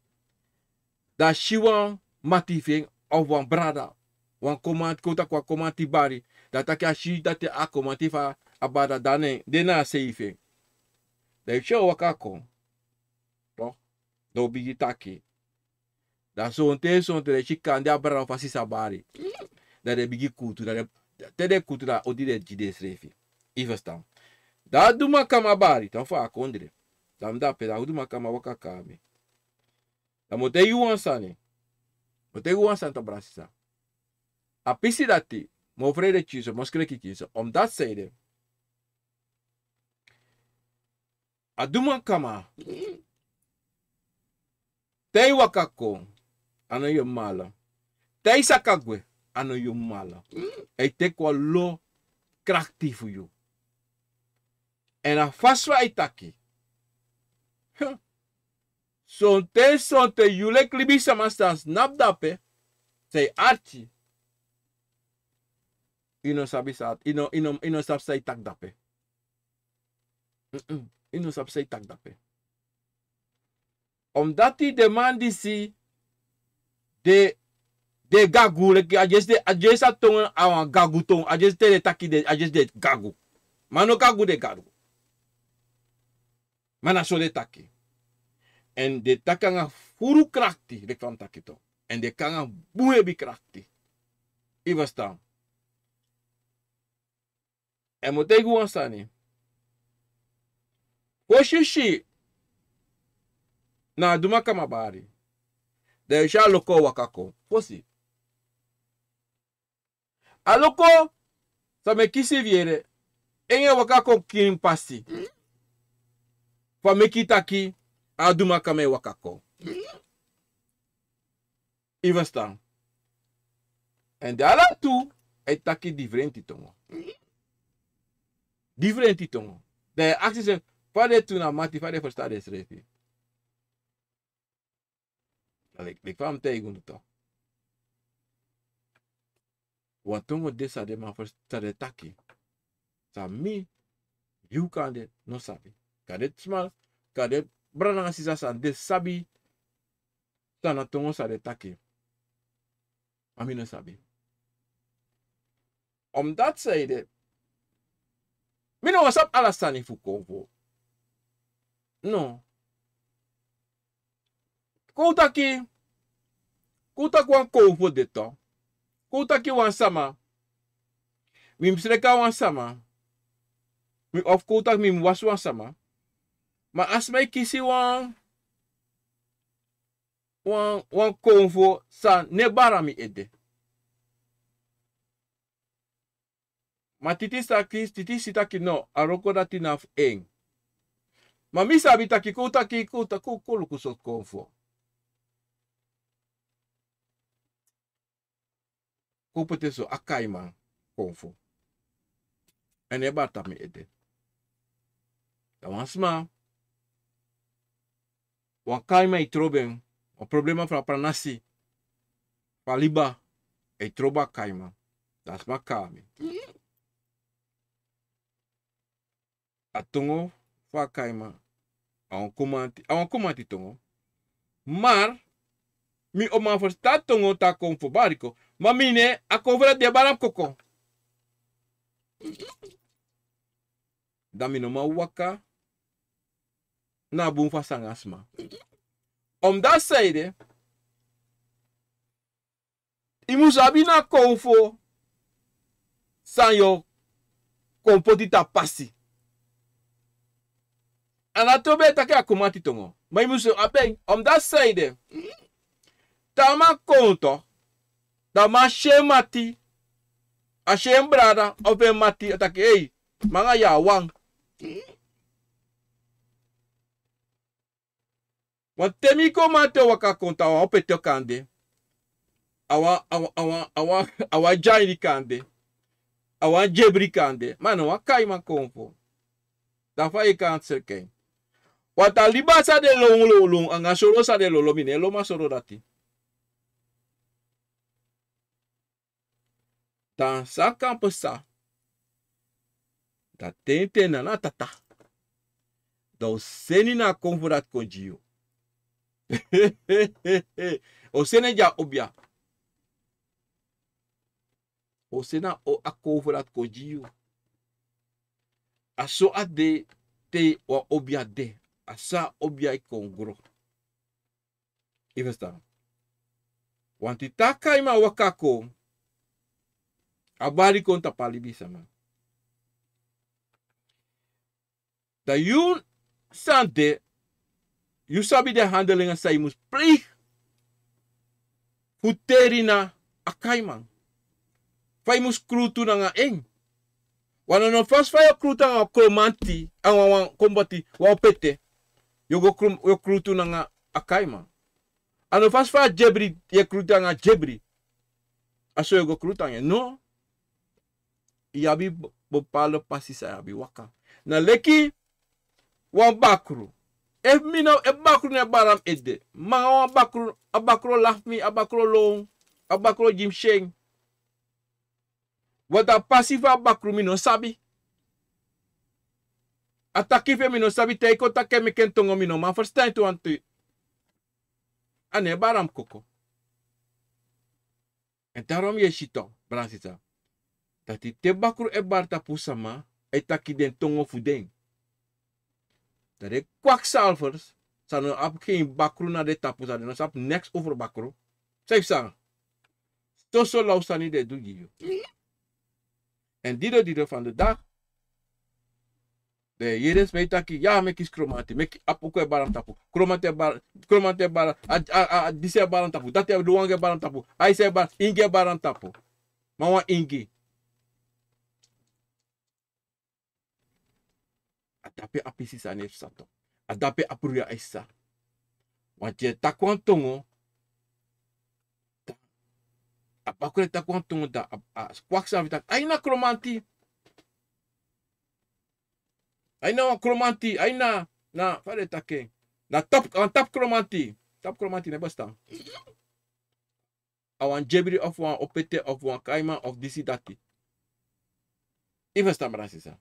Da shiwan matifing of wan brada. Wan komand kota kwa komanti bari. Da taki ashi date a komanti fa abada dane dena seifing. Da show wakako. To. Do bigi taki. Da sonte de chikande abra fa sisa bari. Da de bigi kutu da de kutu da odide jide srefi. Ivestam. Da duma kama bari ta fa akondre. Da mda pe da duma kama wakakame. Da motegi wansani. Motegi wansan ta Bransisa. A pisi dati mo vrede chiso, mo skreki chiso. Om dat zeide. A duma kama. Tei wakako. Ano yo mala. Tei sakagwe. Ano yo mala. E te kwa lo krachti voor you. En a faswa itaki. Sonte yule klibisa mastans napdape. Say archi. Ino sabi sa ino sab say takdape. Ino sab say takdape. Omdat die de man die zie de gagu leki ajes atongen awan gagu tong ajes tele taki de ajes de gagu. Mano gagu de gagu. Mana so de taki. En de takanga furu krakti de van takito. En de kanga buhe bi krakti. Ivastaan. En moet ik gewoon staan. Oshishi na duma kama bari. De sha loko wakako. Fosi. Aloko sa me kisi viere. Enye wakako kin pasi. Fa me kitaki a duma kama wakako. Ivastaan. En de ala tu e taki differenti tongo. Differenti tongo. De actie se fade tu na mati fade versta de srefi. Ik kwam tegen to. Want tongo desa de ma versta de taki. Sa mi you kan de no sabi. Kadet smal, kadet brana sisa san de sabi. Sana tongo sa de taki. Ami no sabi. Omdat zeide, mino wasap alasani fukonvo. No. Koutaki wan konvo deto. Koutaki wan sama. Mim sreka wan sama. Of koutak mim was wan sama. Ma asmai kisi wan konvo sa nebarami ede. Ma titi sitaki no, aroko dati naf eng. Ma mi sabi taki kuluku so konfo. Kopete so akaima konfo. En e bata mi ede. Da wansma. Wakaima i troben. O problema fra pranasi. Paliba. E troba kaima. Das ma kami. Atongo fa kaima awon komanti tongo. Maar mi oma versta tongo ta konfo bariko. Ma mine a konfo de baram koko. Dan mi no ma waka na bun fa sangasma. Omdat zeide imusabi na konfo san yo kompotita pasi. En dat tobe take akomati tongo. Maar je moest abeng, omdat zeide, tama konto, dat ma shemati, a shem brada, of een mati, atake, hey, manga ya wang. Want temi komate waka konta, wa opete kande, awa jairi kande, awa jebri kande, mano wa kaima konfo. Dan fa je kan serken. Wat aliba sa de long anga soro sa de lolo mine lo ma soro dati. Dan sa kampo sa. Da tente na tata. Do seni na konfurat konjiyo. O sene ja obia. O sena o akonfurat konjiyo. Aso ade te wa obia de. Asa obia ikongro. Ivesta. Want itaka ima wakako. Abari konta palibi sama. Da you sante. You sabi de handelingen sa imus plig. Futerina akaiman. Fa imus krutu na nga eng. Wana no first fire kruta nga kromanti. Ang kombati. Wa pete. Yo krutu na nga akaima. Ano first fire jebri. Ye kruta nga jebri. Aso yo kruta nga. No. Yabi bopalo pasi sa yabi waka. Na leki. Wan bakru. Ef mino e bakru ne baram ede. Mga wan bakru. Abakro lafmi. Abakro long. Abakro jimsheng. Wada pasiva bakru mino sabi. Atakife mino sabi teiko take me kentongo mino. Ma verstaan tu antu. ane baram koko. En daarom je shito, Bransisa. Dat die te bakru e bar tapu sama, e taki den tongo fudeng. Dat de kwakzalvers, zijn op geen bakru na de tapu, zijn er op niks over bakru. Zeg zeggen, zo luister niet de doe je. En die van de dag, de jedes mij taki, ja, mek is kromati, mek apoku baram tapu, kromate bar, dise baram tapu, dat je luange baram tapu, aise bar, inge baram tapu, mawa ingi. Adape apisi sa nef sato, adape apuria aisa, want je takwan tongo, apakure takwan tongo da, kwaksa vitak, aina kromanti. Aina kromanti, aina na fare take. Na top kromanti. Top kromanti ne basta. Awan jebri of wan opete of wan kaima of disi dati. Even sta brasisa.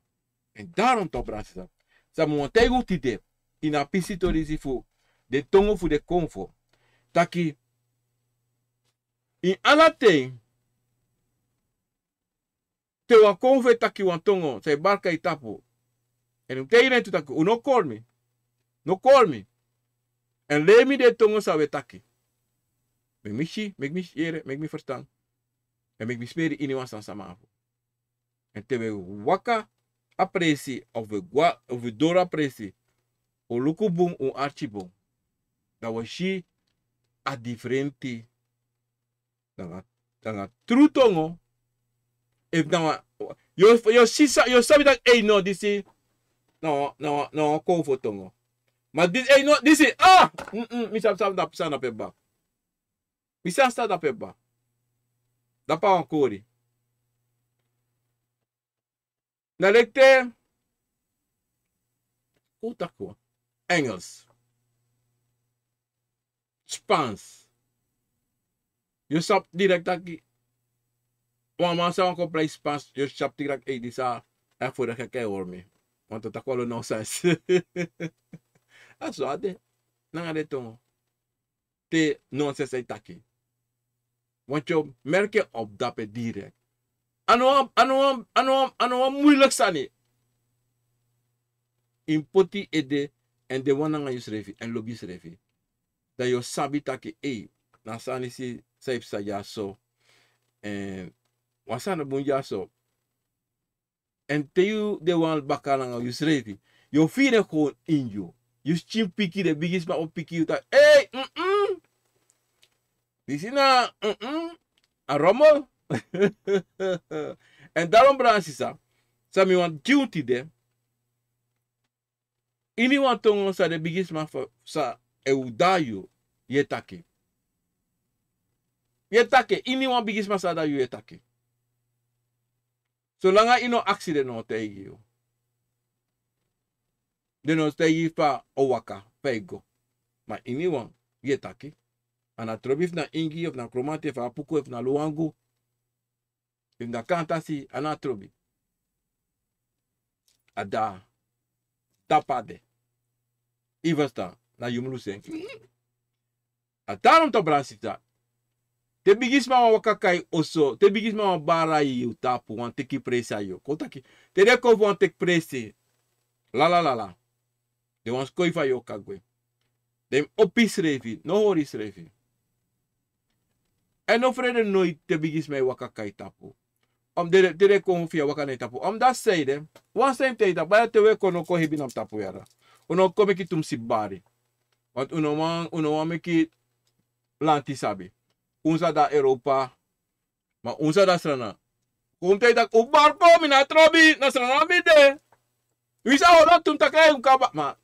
En daarom toch brasisa. Sa mo tego tide ina pisitorizi fu de tongo fu de konfo. Taki in alate te wan konfo taki wan tongo se barka itapu. En om tegen te takken, no call me. No call me. En leer me de tongo sa we takken. Mek me verstaan. En mek me smeren in iemand sama. En te we waka apresi of we door apresi. O lukubung o archibong. Dat we shi a differenti. Dan true tongo. If nou yo sabi dat no disi. No, konfo tongo. Maar dit is, misa sta na peba. Misa sta na peba. Da pa wan kori. Na lekte, utakwa. Engels. Spaans. Je sap direct aki. Wan man sa wan komplei Spaans. Je sap direct, die sa, voor de gekke hoor me. Want dat kwalo no sense. Aso ade. Nanga de tongo. Te nonsense itaki. Want je merken op dat direct. Ano moeilijk sani. Impoti ede en de wananga yusrefi en lobby yusrefi. Dat je sabi taki na sani si saip sa yaso. En wasana bun yaso. En te you de wan bakalanga you srevi. You feel it gewoon in you. You chin piki de biggest ma op piki you tak. Hey, This is na a rommel. En daarom bransisa. Sa mi wan duty de. Ini wan tongo sa de biggest ma sa eudayo yetake. Yetake. Ini wan biggest ma sa da you yetake. Zolang ino accident no tegen you. De no tegen pa owaka, pego. Maar iniwan, ye taki. Ana trobif na ingi of na kromate fa apuko of na luangu. If na kantasi, ana trobi. Ada. Tapade. Ivasta, na yumlusen. Atarom to bransita. Te bigis ma wakakai oso, te bigis ma bara yu tapu wan teki presa yo. Kotaki, te deko wan tek prese. La. De wan skoifa yo kagwe. Dem opis revi, no horis revi. En no vrede nooit te bigis ma wakakai tapu. Om de deko via wakane tapu. Om dat zeide, wan same tijd, baya te we kono ko hebinam tapu yara. Uno kome ki tum sibari. Want uno wan meki lanti sabi. Unsa da Europa, maar unsa da strana. Komt hij dat ook barco, mina trobi, na strana bide. Wie zou dat doen, tak een kaba. Maar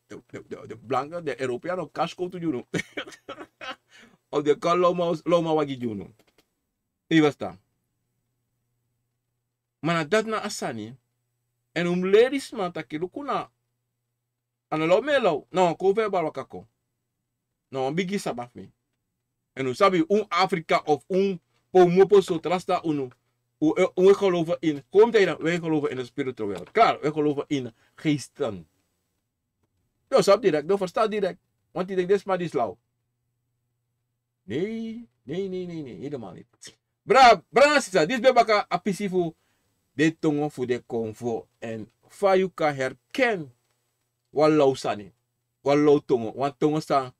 de blanca, de Europeano, casco tu juno. Of de kan loma wagi juno. Die was dat. Maar dat na asani. En leris man tak lukuna. Analo melo, no, kove balwakako. No, bigi sabaf me. En sabi Afrika of pomopo so trasta we geloven in. Komt hij dan? Wij geloven in de spirituele wereld. Klaar, wij geloven in geesten. Jo, sab direct, do versta direct. Want die denkt, dit is maar die slauw. Nee, helemaal niet. Bra, sisa, dit ben baka apisifu de tongo voor de convo en fayu ka herken wallau sani, wallau tongo, want tongo staan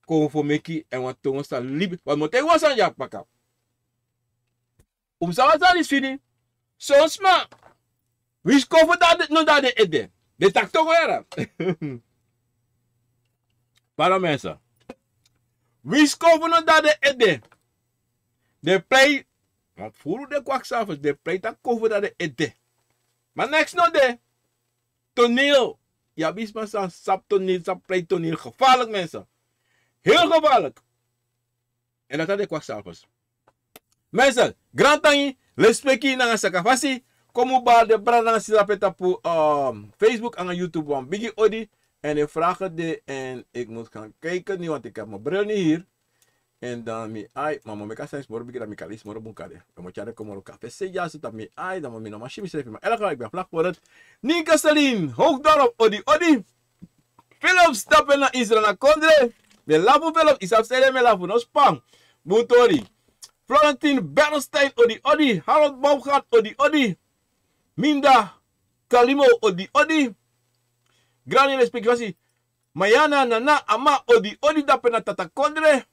convo meki en want tongo staan libe, want mote wasan jak baka. Sawasan is fini, so sma, wis convo dat no dat de ede, de tak tongo era. Para mensen. Wis convo no dat de ede. De play, wat voeren de kwakzalvers, de play dat cover dat de ede. Maar next no de, toneel. Ja, bis maar zo'n sap toneel, sap play toneel. Gevaarlijk mensen. Heel gevaarlijk. En dat zijn de kwakzalvers. Mensen, grand tangi, respectie na sakafasi. Kom op de brand sila petapu Facebook en YouTube van Biggie Odi. En ik vraag het en ik moet gaan kijken nu, want ik heb mijn bril niet hier. En dan mi ai, mama me kasa moro bigi da mi kalis moro bunkade. We moet jare komoro café se ja dat mi ai, dan mi no machine schrijf maar elke ik ben vlak voor het. Ninka Stalin, Hoogdorp, Odi. Philip stappen naar Israël naar Kondre. De lafu Philip is afsteden met lafu no spam. Butori. Florentine Bernstein, Odi. Harold Baumgart, Odi. Minda Kalimo, Odi. Grani respectasi. Mayana Nana Ama, Odi dapen na Tata Kondre.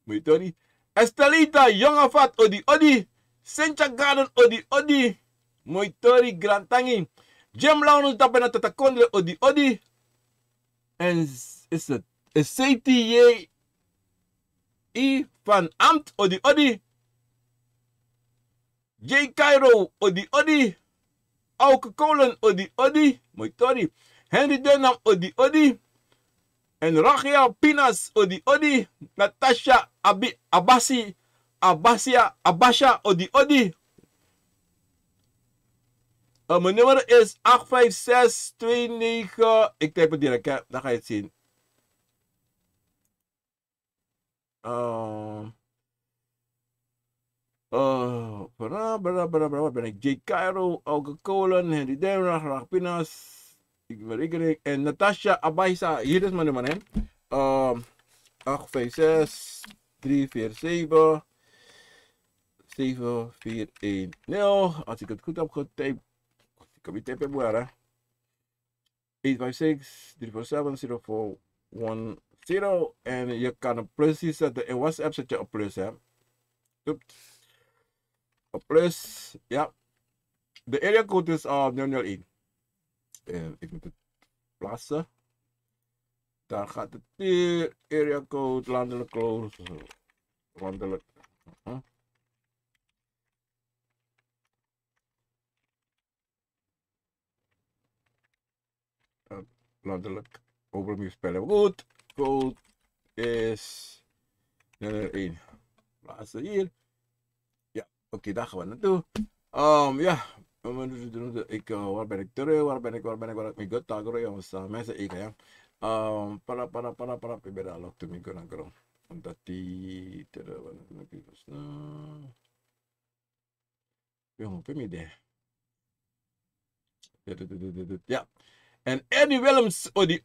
Moitori. Estelita, Young Fat, Odi. Sencha Garden, Odi. Moitori, Grand Tangi. Jem Launus, Tapena Tatakondre, Odi. En is het CTJ van Amt, Odi. J. Cairo, Odi. Auke Kolen, Odi. Moitori. Henry Dunham, Odi. En Rachel Pinas, Odi. Natasha Abasha, Odi. Mijn nummer is 85629. Ik typ het direct, hè. Dan ga je het zien. Ben ik J. Cairo, Auke Kolen, Henry Denrach, Rachel Pinas. En Natasha Abaisa, hier is mijn nummer, hè. 856 347 7410. Als ik het goed heb getypt, ik heb het typen waar, hè. 856 347 0410. En je kan een plusje zetten. In WhatsApp zet je een plus, hè. Een plus, ja. De area code is 001. En ik moet het plaatsen. Daar gaat het hier. Area code, landelijk close. Landelijk. Landelijk. Overview spellen goed. Code is 1. Plaatsen hier. Ja, oké, daar gaan we naartoe. Ja. Waar ben ik terug? Waar ben ik? Mijn god, tagro, jongens. Mensen, ik, ja. Para, ik ben al op de micro naar grond. Omdat die terug, jongen, heb je me idee? Ja. En Eddie Willems, Odi.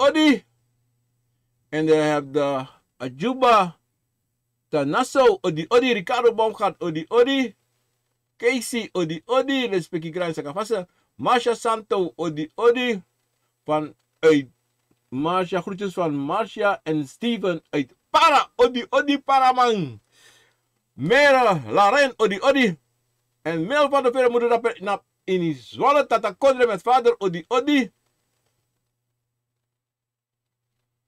En dan heb je Ajuba, Tanasso, Odi, Ricardo Baumgart, Odi. Casey, Odi, respectie Grand Sakafasa. Marcia Santo, Odi. Van uit Marcia, groetjes van Marcia en Steven uit Para, Odi, Paraman. Mera, Laren, Odi. En Mel van de Verre moeder dat in Zwolle, Tata Kondre met vader, Odi.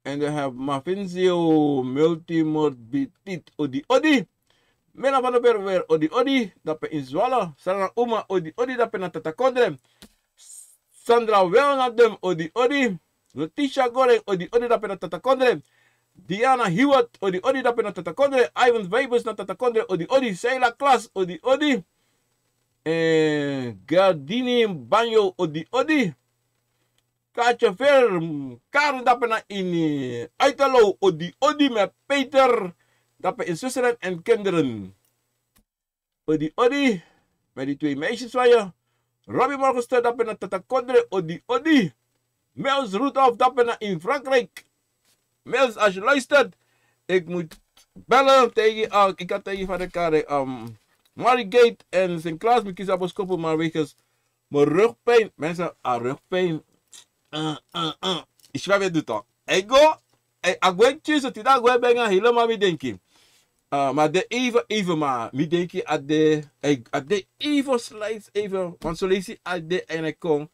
En dan heb Mavinzio, Multimorbitit, Odi. Mela van de Verre weer, Odi. Dat in Zwolle. Sarah Uma, Odi, dat na Tata Kondre. Sandra Welnadem, Odi. Letitia Goreng, Odi, dat na Tata Kondre. Diana Hewitt, Odi, dat na Tata Kondre. Ivan Weibus na Tata Kondre, Odi. Sheila Klas, Odi. Gardini Banyo, Odi. Katja Ver, Karen dat na in Uitalo, Odi met Peter. Dat in zussen en kinderen. Odi. Met die twee meisjes van je. Robbie Morgenstern dat na Tata Kondre, Odi. Mels Rudolph dat na in Frankrijk. Mills, als je luistert, ik moet bellen tegen, ik had tegen van de kade, Marigate en Sint-Klaas, ik kies aboskoppen, maar wegens mijn rugpijn, mensen, rugpijn, ik ga weer doen toch. Ik go, ik ga choose het, dat ga ik helemaal mee denken. Maar de even maar, me denk je, at de even slides, even, want zo lees je, at de en ik kom,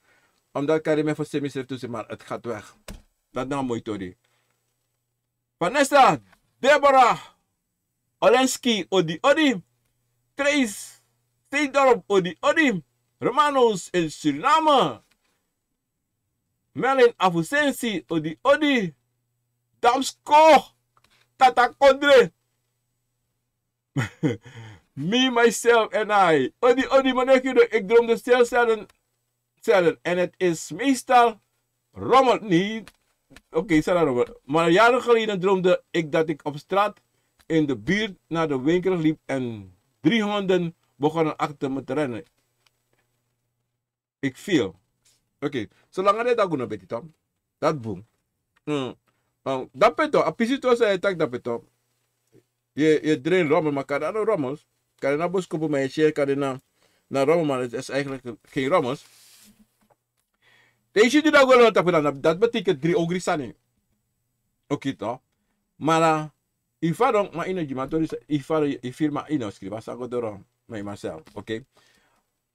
omdat ik me voor semester tussen, maar het gaat weg. Dat nou mooi tori. Vanessa, Deborah, Olensky, Odi, Trace, Steedorp, Odi, Romanos in Suriname, Melin Afusensi, Odi, Damsko, Tata Kondre, me, myself and I. Odi, manekje, ik droomde cellen. En het is meestal rommel. Niet. Oké, rommel. Maar jaren geleden droomde ik dat ik op straat in de buurt naar de winkel liep en 3 honden begonnen achter me te rennen. Ik viel. Oké, zolang hij dat goed weet, Tom. Dat boom. Dat peto, a pisito zei tak dat peto. Je drain rommel, maar kan dat nou rommels? Kan je nou boskopen met je share, kan je na rommel, maar het is eigenlijk geen rommels. Deze die dat wel dat dat betekent 3 ogri sani. Oké toch? Maar ifadong ma ino jimatori ifirma ino skriva sago doro met myself. Oké.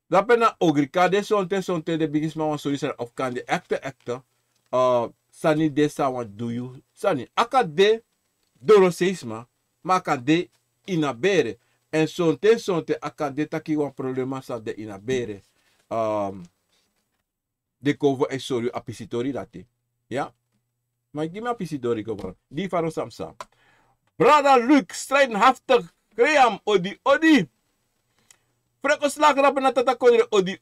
Dat ben na ogri kade sonte de bigisma wan solution of kan de acte sani de sa wan do you sani akade doro seisma ma akade inabere en sonte akade taki wan problema sa de inabere. De cover is sorry apisitori dati. Ja? Maar ik geef me apisitori cover. Die van Samsa. Brother Luke, strijdhaftig. Graham, odi. Frekos lagrappen na tatakonere, odi.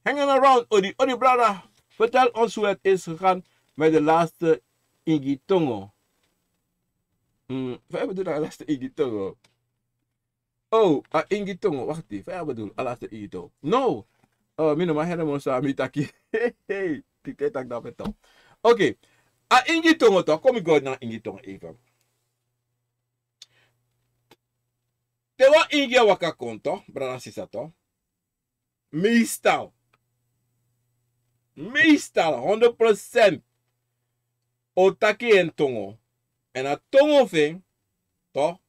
Hanging around, odi, brother. Vertel ons hoe het is gegaan met de laatste Ingitongo. Wat bedoel je laatste Ingitongo? Oh, Ingitongo, wacht even. Wat bedoel je laatste Ingitongo? No. Mino maar helemaal zo amitaki. Hey, die tak dat beton. Oké. Ingitongo toch? Kom ik naar Ingitongo even. Tewa ingia waka konto, brada sisato. Meestal 100% otaki en tongo. En a tongo ving, toch?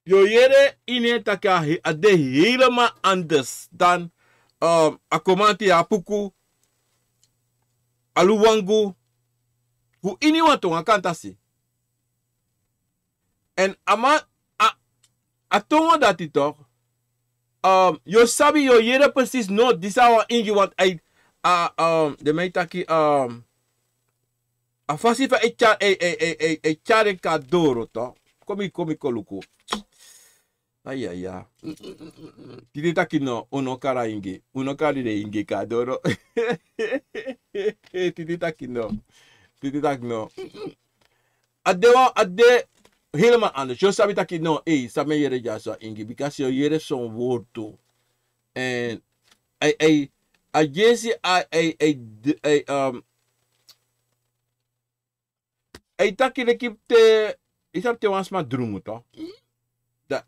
Yo jere ine taka ade helemaal anders dan akomanti apuku aluwangu hu ini watonga kantasi. En ama atongo dati toch yo sabi yo jere precies no disawa ingi want ai de meitaki afasifa e chare kadoro toch komi koluku. Ay. Titi taki no unokara inge. Unokari de inge kadoro. Titi taki no. Ade helemaal anders. Jo sabi taki no. Sabi yere jasa inge. Because yo yere son woord toe. En a jesi taki de kipte. Isap te wansma drumu to. Da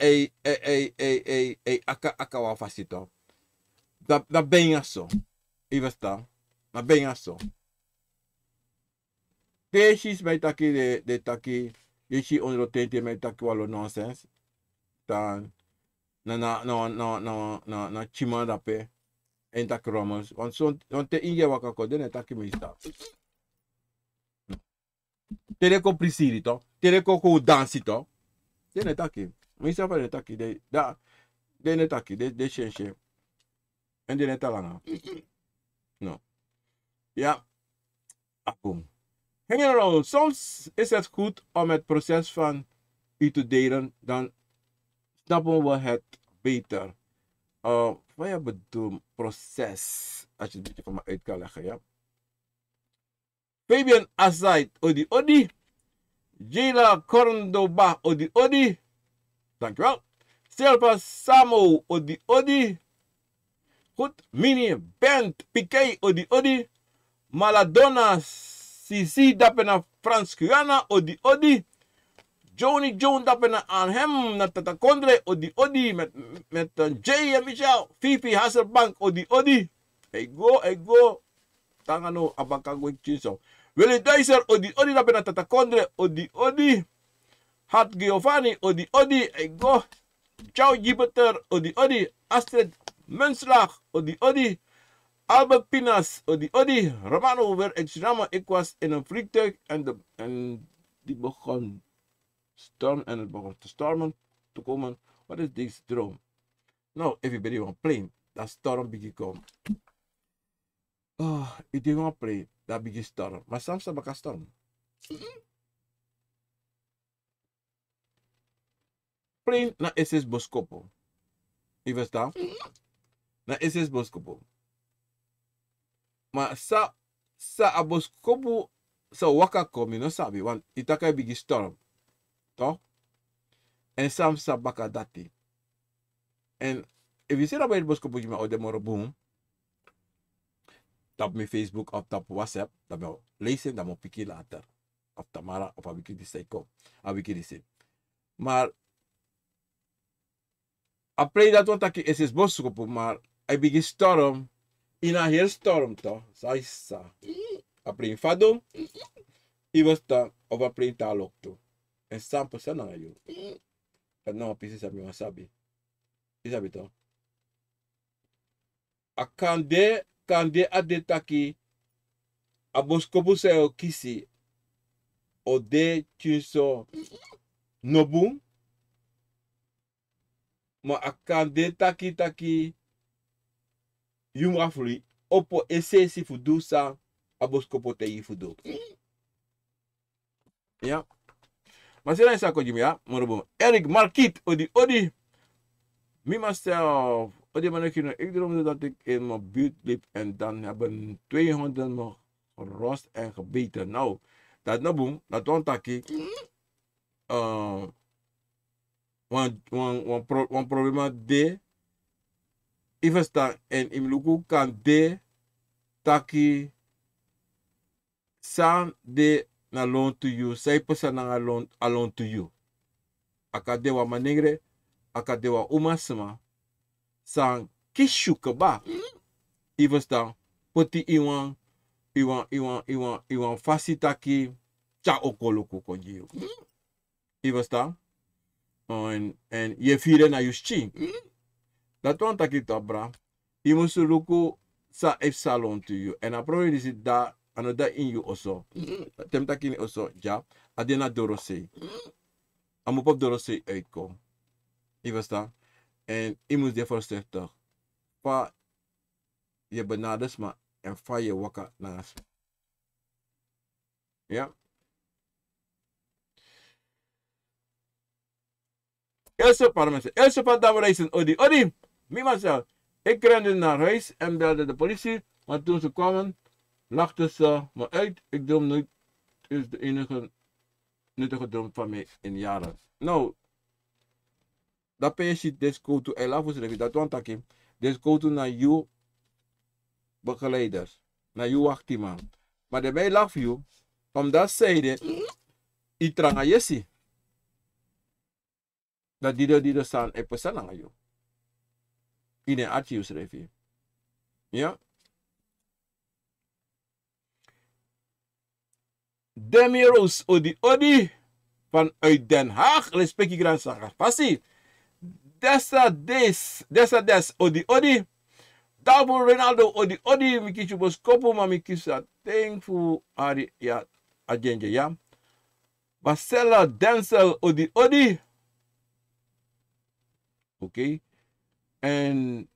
aka wa fasito. Da benga so. Even sta. Da benga so. Pesis bij taki de taki. Yeshi onder tente met taki walo nonsense. Dan na chima dape. En tak romans. Want te inge wakako den taki mista. Tere ko prisiri to. Tere ko dansi to. Den taki. Misa fa de taki de netaki de shenche. En de netalanga. No. Ja. Apum. Hang around. Soms is het goed om het proces van u te delen, dan snappen we het beter. Wat je bedoelt, proces. Als je het een beetje van me uit kan leggen, ja. Fabian Azait, odi. Jela Cordoba, odi. Dankjewel. Silva Samo, odi. Goed. Mini Bent Piquet, odi. Maladona Sisi dapena Frans Guyana, odi odi. Johnny Jones dapena aan hem, na Tata Kondre, odi odi, met Jay en Michel. Fifi Hasselbank, odi odi. I go. Tangano abakagwe chiso. Willy Deiser, odi odi dapena Tata Kondre, odi odi. Hat Giovanni, odi odi, I go. Ciao Jupiter, odi odi. Astrid Munslag, odi odi. Albert Pinas, odi odi. Romano werd extrema. Ik was in een vliegtuig en die begon het begon te stormen, te komen. Wat is deze droom? Nou, everybody want plane. Dat storm begin komen. Oh, ik denk want plane. Dat begin storm. Maar soms dat kan storm. Plane na SS Boskopo. Je verstaan? Na SS Boskopo. Maar sa Boskopo sa waka kom, je no sabi, want itaka begin storm. Toch? En soms sa baka dati. En if je zit bij het Boskopo, je moet de morgen boom. Op mijn Facebook of op WhatsApp, dan moet je lezen, dan moet je later. Of Tamara, of heb ik die zei kom. Heb ik die zei. Maar après dat want ik is Boskopo, maar ik begin storm. In een heel storm toch? Zij sa. Après fado, ik was dan op après talok toe. En 100% na yo. En nou pisi sabi wasabi. Isabi toch? A kande adetaki a Boskopo se o kisi o de chinso nobu. Ma a kande taki yumrafuli opo esesi fudu sa a Boskopo te yi fudu. Ja. Maar ze zijn zo ja, maar Eric Marquiet, odi. Me myself, odi man ik droomde dat ik in mijn buurt liep en dan hebben 200 me gerost en gebeten. Nou, dat nou boem, dat ontaki. Wan problema de, even staan en in luku kan de taki san de na loan to you, 6% na loan to you. Akadewa manegre, akadewa umasma, sang kishuka ba. Even staan, poti iwan fasitaki cha okoloku konjiyo. Even staan, en je vieren na yushi. Dat want taki tabra, imusuluku sa if salon to you. En aprove is it da anoda in you also. Temtakini also ja. Adena dorose. Amupop dorose uitkom. Je verstaan? En je moet ervoor zeggen. Pa je benaders maar en fa je wakka naast. Ja? Eerste paar mensen. Eerste paar dames reizen. Odi. Mima ik rende naar huis en belde de politie. Maar toen ze kwamen, lachten ze me uit. Ik droom nooit. Is de enige nuttige droom van mij in jaren. Nou, dat je des go to Elafus Revi. Dat want ik des go to naar jou begeleiders. Naar jou wachtiman. Maar de mij laf you. Omdat zeiden, itranga yesi. Dat die staan en pesan aan jou. In een archius Revi. Ja? Demiros odi vanuit Den Haag. Respect je grand saga. Passie. Dessa des odi. Double Ronaldo odi. Mikichu Boskopo ma mikisa. Thankful ari ya agenje ya. Marcella Denzel odi. Oké. En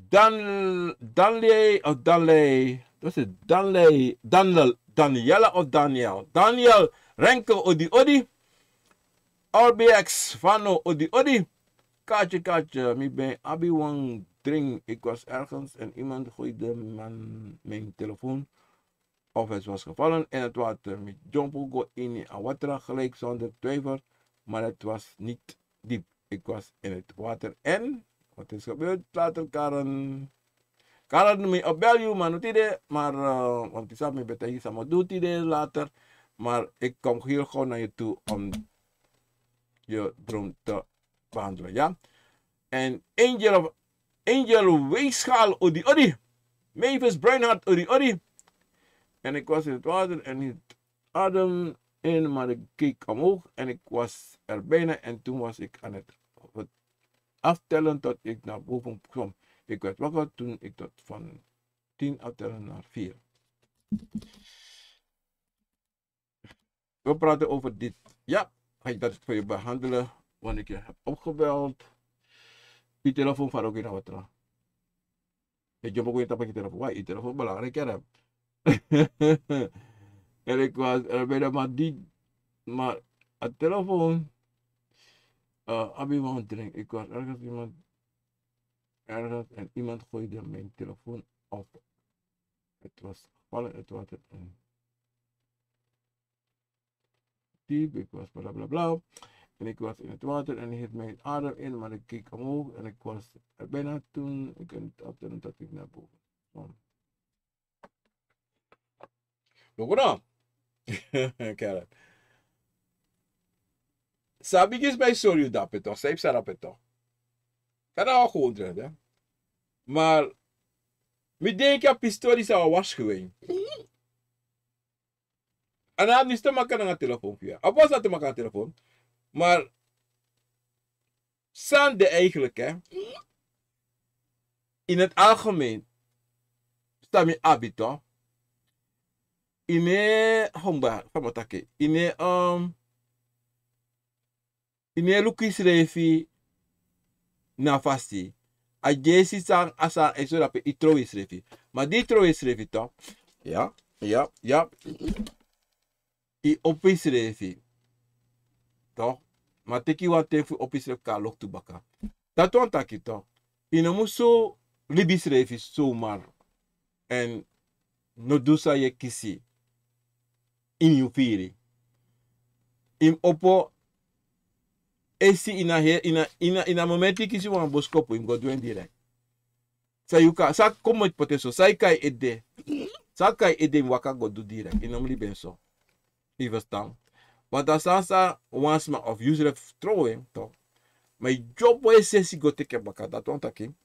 Danley. Dat is Daniela of Daniel. Daniel Renko odi. RBX Fano odi. Kaatje, ik ben Abi-wan drink. Ik was ergens en iemand gooide mijn telefoon. Of het was gevallen in het water. Met jumpo go in het water gelijk zonder twijfel. Maar het was niet diep. Ik was in het water en wat is gebeurd? Later Karen Kan me opbel je, maar niet maar want ik zag me bij je maar doet hij later. Maar ik kom heel gewoon naar je toe om je droom te behandelen, ja? En Angel Weegschaal, odi. Mavis Breinhardt, odi. En ik was in het water en het adem in, maar ik keek omhoog en ik was er bijna en toen was ik aan het aftellen tot ik naar boven kwam. Ik werd wakker toen ik tot van 10 aftellen naar 4. We praten over dit. Ja, ga ik dat voor je behandelen, want ik je heb opgebeld. Je telefoon van ook in wat tra. Ik heb ook weer tapje telefoon. Waar je telefoon belangrijk heb. En ik was er bijna maar het telefoon. Abi wou drinken. Ik was ergens en iemand gooide mijn telefoon op. Het was gevallen, het water in. Diep, ik was bla bla bla. En ik was in het water en ik hield mijn adem in, maar ik keek omhoog en ik was er bijna toen ik het aftellen dat ik naar boven kwam. Look at Karen. Sabi is bij sorry dat het toch, zij zei het toch. Kan dat ook gewoon doen, hè? Maar, ik denk dat pistool is al was geweest. En dan is het maken aan de telefoon via. Of was dat te maken aan de telefoon? Maar, Sande eigenlijk, hè? In het algemeen, staat mijn habito. Ine homba, famatake. Ine lukis refi na fasti. A jesi sang asa eso dape itro is refi. Maar die tro is refi toch? Ja. I opis refi. Toch? Maar teki wat tefu opis refi ka lok tubaka. Dat want taki toch? Ine muso libis refi zomaar. En no dusa je kisi. In je firi. In opo esi ina momenti kisi wan boskopo in godwen direct. Sa yuka sa komo poteso sa kai ede. Sa kai ede waka godu direct. Inomli benso. You verstaan? Want dat sa once ma of usually throwing to. My job is sesi go teke baka dat want akim.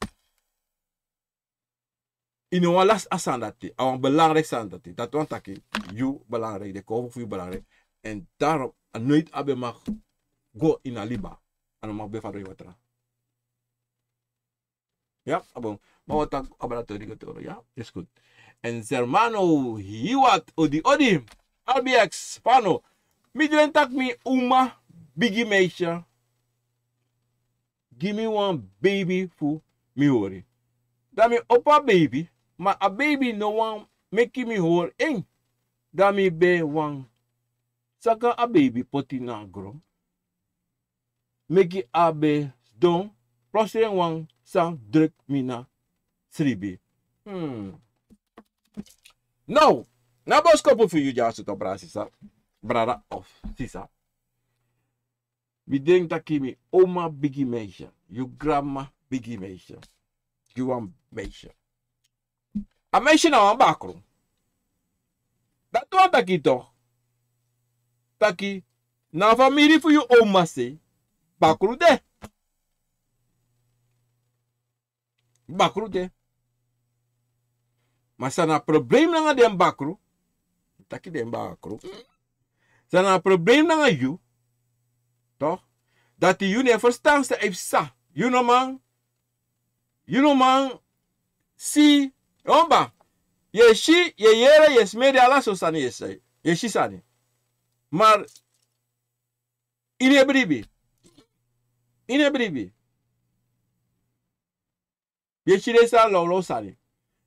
Ino walas asandati, awan belangrijk sandati. Dat want akim. You belangrijk, de kovo voor you belangrijk. En daarom nooit abe mag go in a liba. En mag bevado je watra. Ja, abon. Maar wat dan abalatori getoro, ja? Is goed. En Zermano, hiwat, odi. RBX, pano. Midden tak mi uma, biggie meisje. Give me one baby for me hori. Dat mi opa baby, maar a baby no one make me hoor eng. Dat mi be one. Saka a baby poti na grom. Make a be don. Plotseling one sang druk mina sribi. Nou, na boskopo voor jullie als het op rasisa. Brada of sisa. We denk dat kimi oma biggie meisje. You grandma biggie meisje. You een meisje. A meisje nou een bakrom. Dat wat taki toch. Taki. Na familie voor je oma se. Bakru de. Bakru de. Maar sana probleem na den bakru. Taki den bakru. Sana probleem na you. Toch? Dat die jullie verstaan ze even sa. You know man. Si. Omba. Je shi, je yere, je smede ala so sani je say. Je shi sani. Maar. Inebribi. Je shi de sa lolo sani.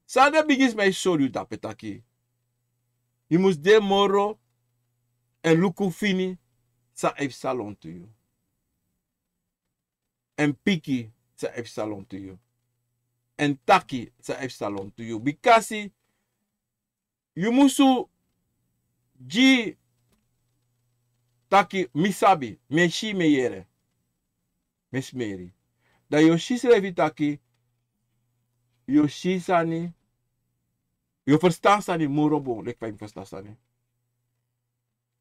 Sa de bigis mij show you tapetaki. You must de moro. En luku fini. Sa even salon to you. En piki sa even salon to you. En taki sa even salon to you. Because you musu ji taki misabi. Meshi meyere. Mesmeri. Da yo shisrevi taki. yo shisani, yo verstaan morobo, lek fijn verstaan.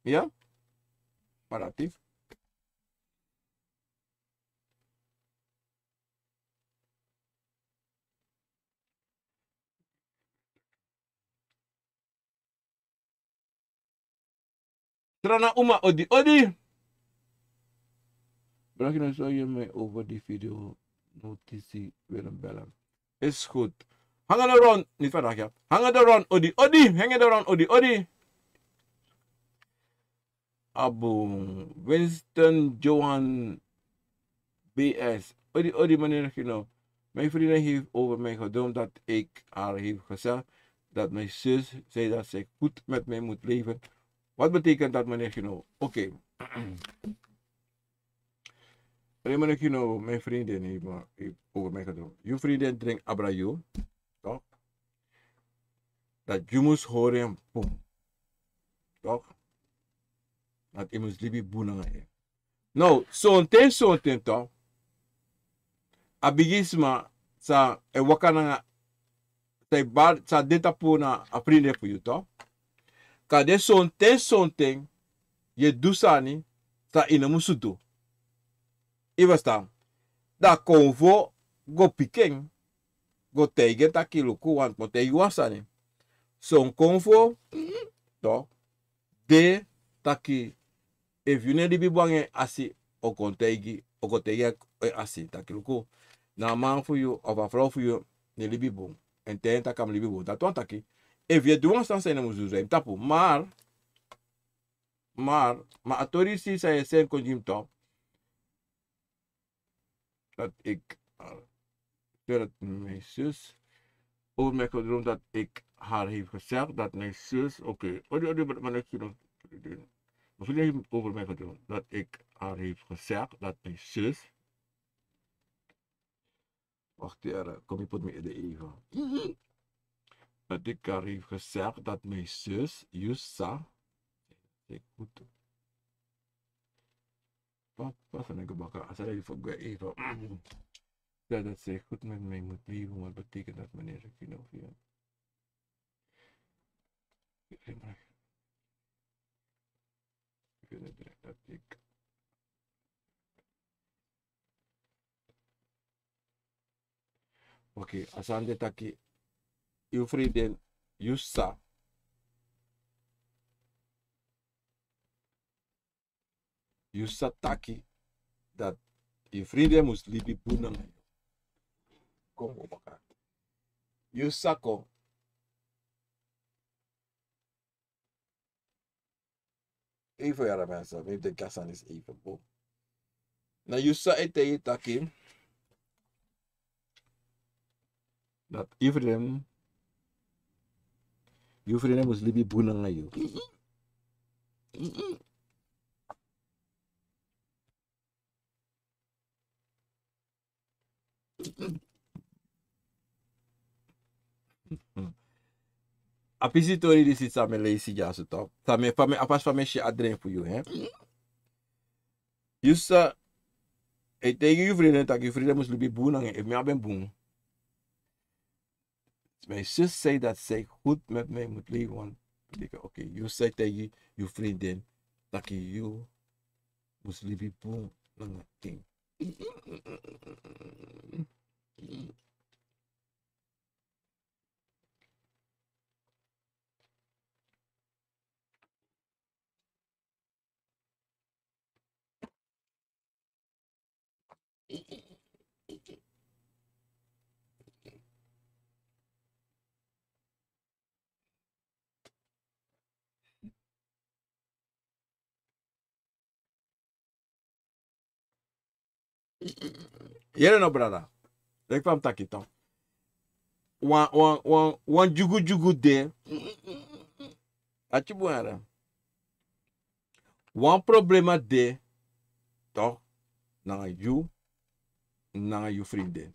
Ja? Paratief. Trana uma odi. Belangrijk zou je mij over die video notitie willen bellen. Is goed. Hang er rond. Niet vandaag, ja. Hang er rond, odi. Hang er rond, odi. Abu Winston Johan BS. Odi, meneer Gino. Mijn vriendin heeft over mij gedroomd dat ik haar heb gezegd dat mijn zus zei dat zij goed met mij moet leven. Wat betekent dat, meneer Gino? Oké. Meneer Gino, mijn vriendin heeft over mij gedroomd. Je vriendin drinkt abrayo. Toch? Dat je moest horen. Boom. Toch? Dat je moest liever boenen. Nou, zo'n ten toch? Abigisma sa e wakana sa data po na a vrienden voor je toch? Kade zo'n ten je dusani sa ina musudu. Ibasta. Da konvo go piken go tege ta kiluku want mo te yuasani. Zo'n konvo toch? De taki if you need bibwange asi okontegi asi takiluku. Na man voor je of een vrouw voor je ne libibo en tenta kam libibo dat want taki if je doet dan zijn moet zo tapu maar autorisi zei zijn konjim top dat ik dat mijn zus over mij gedroomd dat ik haar heeft gezegd dat mijn zus maar ik nog misschien heeft over mij gedroomd dat ik haar heeft gezegd dat mijn zus. Wacht even, kom je put me in de even. Dat ik haar heeft gezegd dat mijn zus, Yusa, ik goed. Wat een ik bakken, als hij even even. Dat zij goed met mij moet leven, wat betekent dat meneer Kinofia? Ik vind het dat ik. Oké, asande taki, uw vriendin Yusa. Yusa taki, dat je vriendin moest libi boenen. Kom op elkaar. Yusa kom. Even ja mensen, weet de kassan is even boom. Na Yusa ete taki. Dat je vriendin moest libi boenen naar je. Apisitori di sit sa me leisi ja so top. Sa me fa me apas fa me shi adren for you, hè. Yusa e tegen je vriendin dat je vriendin moest libi boenen en me aben boen. Mijn zus zei dat zij goed met mij moet leven. Want oké, je zei tegen je vriendin dat je moest leven boem naar een ding. Yere no brada. Lek fam takito. Wan jugu de. Achi buara. Wan problema de. Toch? Na you vriendin.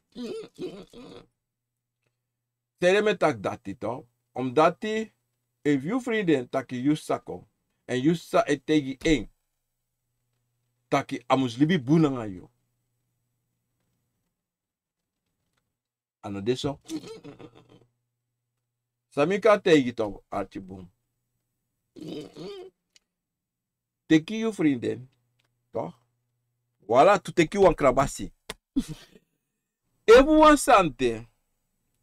Tere me tak dati toch? Omdat die, if you vriendin taki you sako. En you sa etegi een. Taki amus libi bunanga you. ano deso. Samika tegen toch, Archibald. Teki je vriendin, toch? Voilà, tu teki wan krabasi. Even wan sante,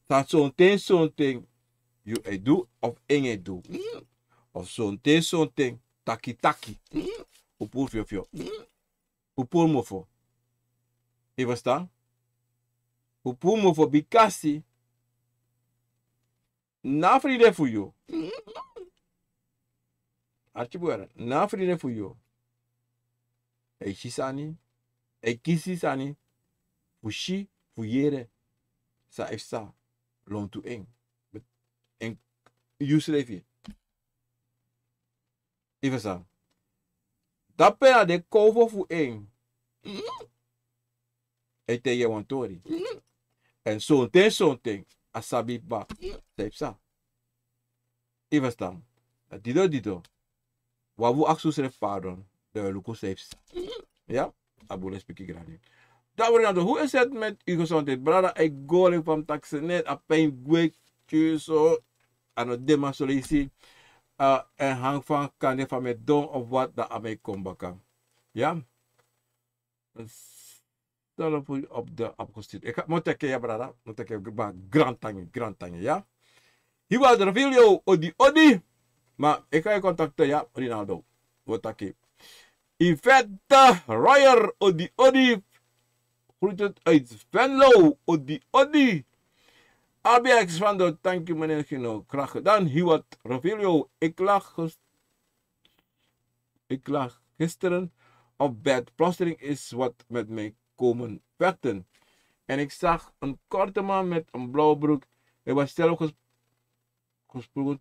dat zo'n ting, you edu of enge do. Of zo'n ting, taki. Upur fio. Upur mofo. Je verstaan? Upur mofo bikasi. Na vriendin voor jou. Archibald, na vriendin voor jou. E chisani, e kisi sani, fushi, fuyere, sa efsa, lon tu eng. En yusrefi. Even sa. Dat pena de kovo fu eng. E te ye wantori. En zo'n ting, asabi ba, sa efsa. Even sa. Dido. Wabu aksus pardon. De Lucas heeft. Ja? Abone speaking graag. Dan hoe is het met uw gezondheid? Brada, ik go van taxenet, a pijn gwekje zo. Aan het dema solici. En hang van kan je van met don of wat dat aan mij komt bakken. Ja? Stel op de opgestuurd. Ik ga moet kijken, ja, brada. Moet kijken, grand tangen, ja? Hier was er veel, odi. Maar ik ga je contacten, ja, Rinaldo. Wat ik. Yvette Royer, odi. Groeten uit Venlo, odi. ABX van de, thank you meneer Gino, graag gedaan. Hiwat Ravilio, ik lag gisteren op bed. Plotseling is wat met mij komen vechten. En ik zag een korte man met een blauwe broek. Hij was zelf gesproken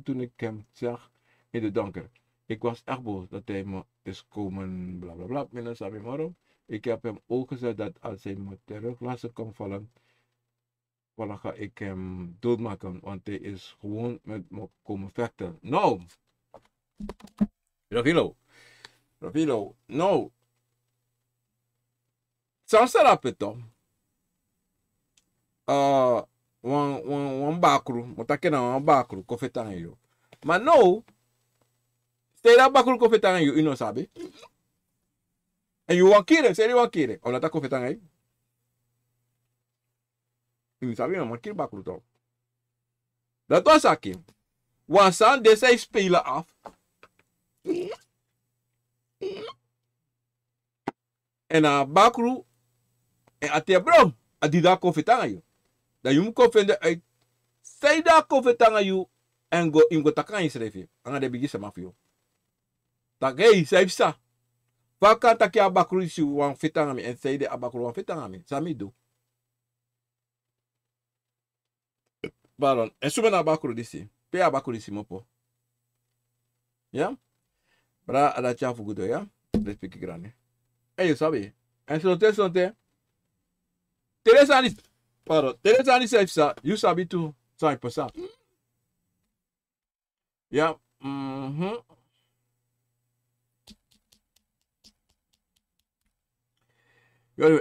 toen ik hem zag in de donker. Ik was echt boos dat hij me is komen blablabla. Meneer Samimoro. Ik heb hem ook gezegd dat als hij me terug lastig kan vallen, dan ga ik hem doodmaken. Want hij is gewoon met me komen vechten. No! Ravilo, no! Sansa rapeto. Wan bakru. Motakena wan bakru. Kofetan yo. Maar no! Stel dat bakru kofetan yo, ino sabi. En je wankeren, zeg je wankeren. Omdat dat kofetan yo. Ino sabi, no wankeren bakru toch. Dat was akim. Wansan de zij spelen af. En aan bakru. En ate bro. Adida kofetan yo. Dat je moet kofende uit. Zij dat kofetan yo. En go in go takan isrefi. Anga de bigi sama fio. Tak hey, zij sa. Vaka taki abakru si wan fetangami en zij de abakru wan fetangami. Sami do. Baron. En sumen abakru disi. Pe abakru disi mopo. Ja? Bra adacha fugudo ya. Respect grande. En je sabi. En sonte. Teresa ni. Pardon. Teresa ni zij sa. You sabi tu. 100%. Ja.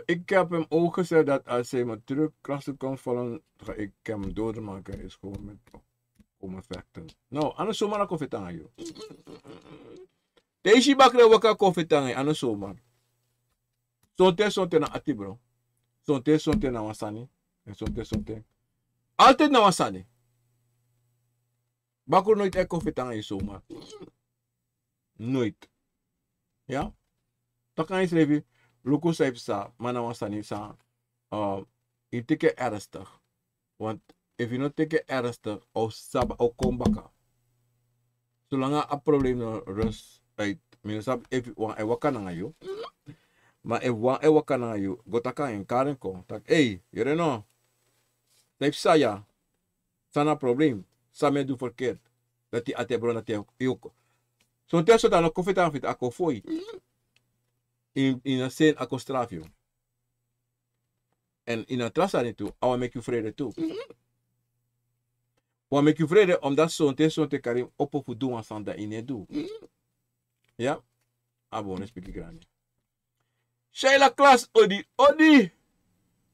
Ik heb hem ook gezegd dat als hij me terug klasse kan vallen, ga ik hem doodmaken. Is gewoon met komen vechten. Nou, anders zomaar een koffietang joh. Deze bakre waka koffietang anders zomaar. Sonte na ati bro. Sonte na wasani. En sonte. Altijd na wasani. Bakro nooit echt koffietang zomaar. Nooit. Ja? Dan kan je schrijven. Lucas heeft sa, maar nou was dat niet sa. Je teke ernstig. Want if je niet teke ernstig, of saba, of kom baka. Zolang een probleem rust uit. Minus sab, if je wan ewa kan je. Maar if wan ewa kan je, gotaka in karen ko. Tak, hey, je reno. Heeft sa ja. Sana probleem. Sa me doe verkeerd. Dat die ate bron dat je ook. Zo'n test dat een koffie aan vindt, ako foi. In een zin ako strafio. En in een trasa niet toe, awa make you vrede toe. Wa make you vrede omdat zo'n te karim op doen aan sanda in het doe. Ja? Abone speak grande. Sheila Klas odi.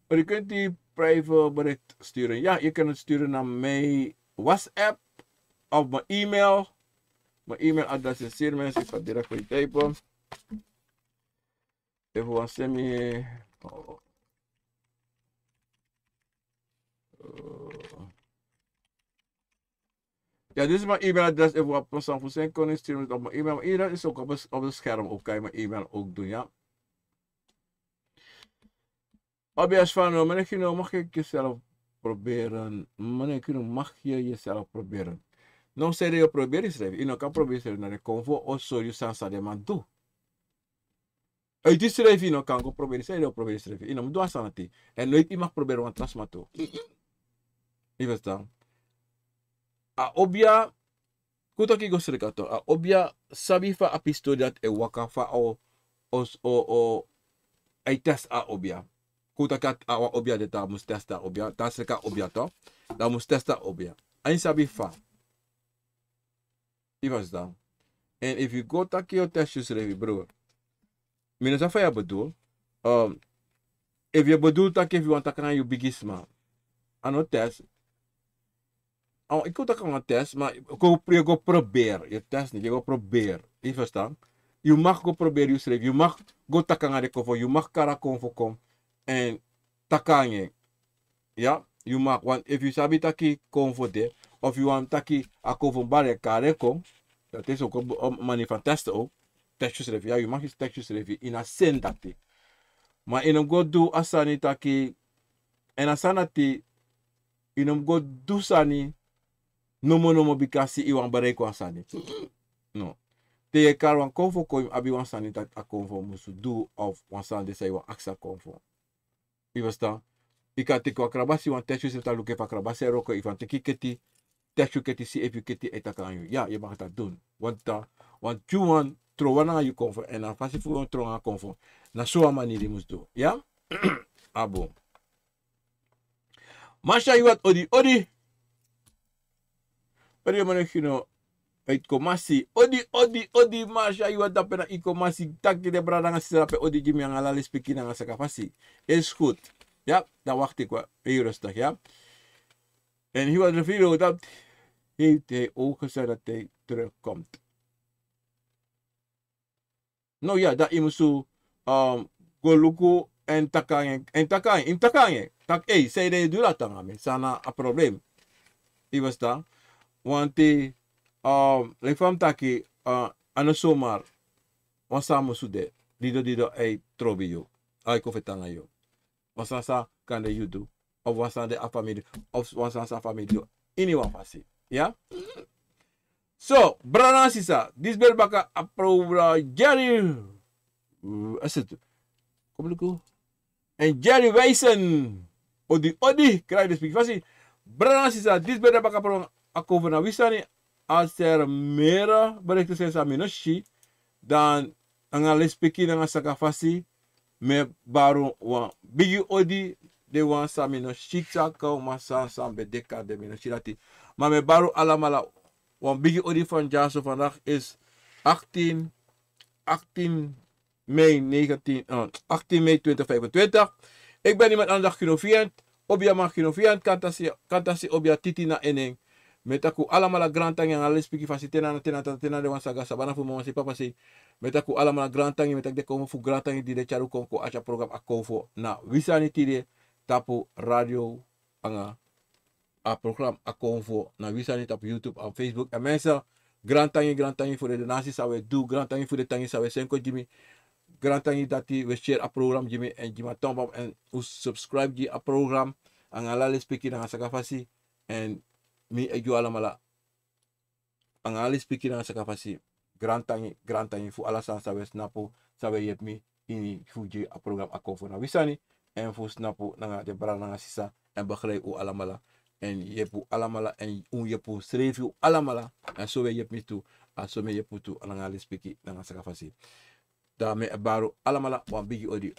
Maar je kunt die private bericht sturen. Ja, je kunt het sturen naar mijn WhatsApp of mijn e-mail. Mijn e-mailadres is hier, mensen. Ik ga direct voor je typen. Even wat send me. Ja, dit is mijn e-mailadres. Even wat persoon voor zijn kunnen sturen het op mijn e-mail. Mijn e-mail is ook op het scherm. Ook kan je mijn e-mail ook doen, ja. Obvious van, meneer Kino, mag ik jezelf proberen? Meneer Kino, mag je jezelf proberen? Nou, zei je proberen schrijven. Je kan proberen schrijven naar de convo. Of zo, je sansa de man doe. Uit die schrijven, je kan proberen. Zei je proberen schrijven. Je moet doen sanati. En nooit iemand proberen, want dat is maar toe. Je verstaan? Obia, goed dat ik go schrijven. Obia, sabi fa apisto dat e waka fa o ai test a obia. Kuta kat awa obia de ta mus testa obia, ta seka obia to, da mus testa obia. Ain sabi fa. Ivas dan. And if you go take your test revi bro. Minus afa ya bedoel. If you bedoel tak if you want takan you bigisma. Ano test. Ik kuta kan test, maar go probeer. Je test niet, je go probeer. Ivas dan. Je mag go probeer je schrijven. Je mag go takan de konvo, je mag kara konvo kom. En takanye. Ja, you mag, want if you sabi taki konvo de, of you want taki a konvo bare kare kom, dat is ook een manier van testen ook. Tekstjes schrijven, ja, je mag je tekstjes schrijven in een zin taki. Maar in een go do asani taki, en asanati, in een go do sani, nomo bikasi iwan bereik wasani. No. Te je kar wan konvo koim abi wan sani dat a konvo musu do, of wan sani de say wan aksa konvo. Je verstaan? Ik kan teken wat krabasi, want tekstjes heeft al lukken van krabasi roko. Ik van teki keti, tekstje keti, si epi keti, etakan. Ja, je mag dat doen. Want je want trouwen aan je convo. En dan vast je voor een trouwen aan convo. Na zo'n manier die moest doen. Ja? Abo. Masha, je wat odi. Maar je moet nog uit komasi. Odi, Masha, je wat dat pena i komasi. Tak je de brada nga sirape odi jimi ang alali speki na nga sakafasi. Is goed. Ja, dan wacht ik wat. Heel rustig, ja. En hier was de video dat heeft hij ook gezegd dat hij terugkomt. Nou ja, dat iemand zo goluku en takanye. Tak, zei dat je doet dat dan aan sana een probleem. Je was daar. Want die, lefam taki, aan zomaar, want samen zo de, die ei trobiyo. Ai kofetanga yo. Wasasa kan de you do. Of wasan de familie. Of wasan sa familie. Iniwan fasi. Ja? So, brana sisa. Dis berbaka aprovra Jerry. Is het? Kom luku. En Jerry Wijsen. Odi. Krijg de speak fasi. Brana sisa. Dis berbaka aprovra akover na wisani. Als er meer berichten zijn sa minoshi. Dan angale speaking na sakafasi. Me baru wan bigi odi de wan sa mino shiksa ka wan sa bedeka de mino shirati. Maar me baru alamala wan bigi odi van Jaso vandaag is 18 mei 2025. Ik ben iemand aandacht genoviant. Obia mag genoviant kantasi obia titi na eneng. Metaku alamala grantang yang alis piki fasitena tena de wan saga sabana fu mo si papa si. Metaku alamala grantang metak de komo fu grantang di de charu konko acha program akonfo na wisani tide tapu radio anga a program akonfo na wisani tapu YouTube en Facebook en mensen grantangi voor de nasi sawe do grantangi voor de tangi sawe senko jimi grantangi dati we share a program jimi en jima tomba en subscribe ji a program anga lale speaking anga sakafasi en mi egyo alamala anga speaking anga sakafasi grantangi fu alasan sawe snapu sawe yep mi ini fuji a program akonfo na wisani en fu snapu nanga de bra nanga sisa en begrijp u alamala en yepu alamala en yepu schreef alamala en zo yep mi tu en zo me yepu tu nanga speaking nanga sakafasi daarmee baru alamala wan bigi odi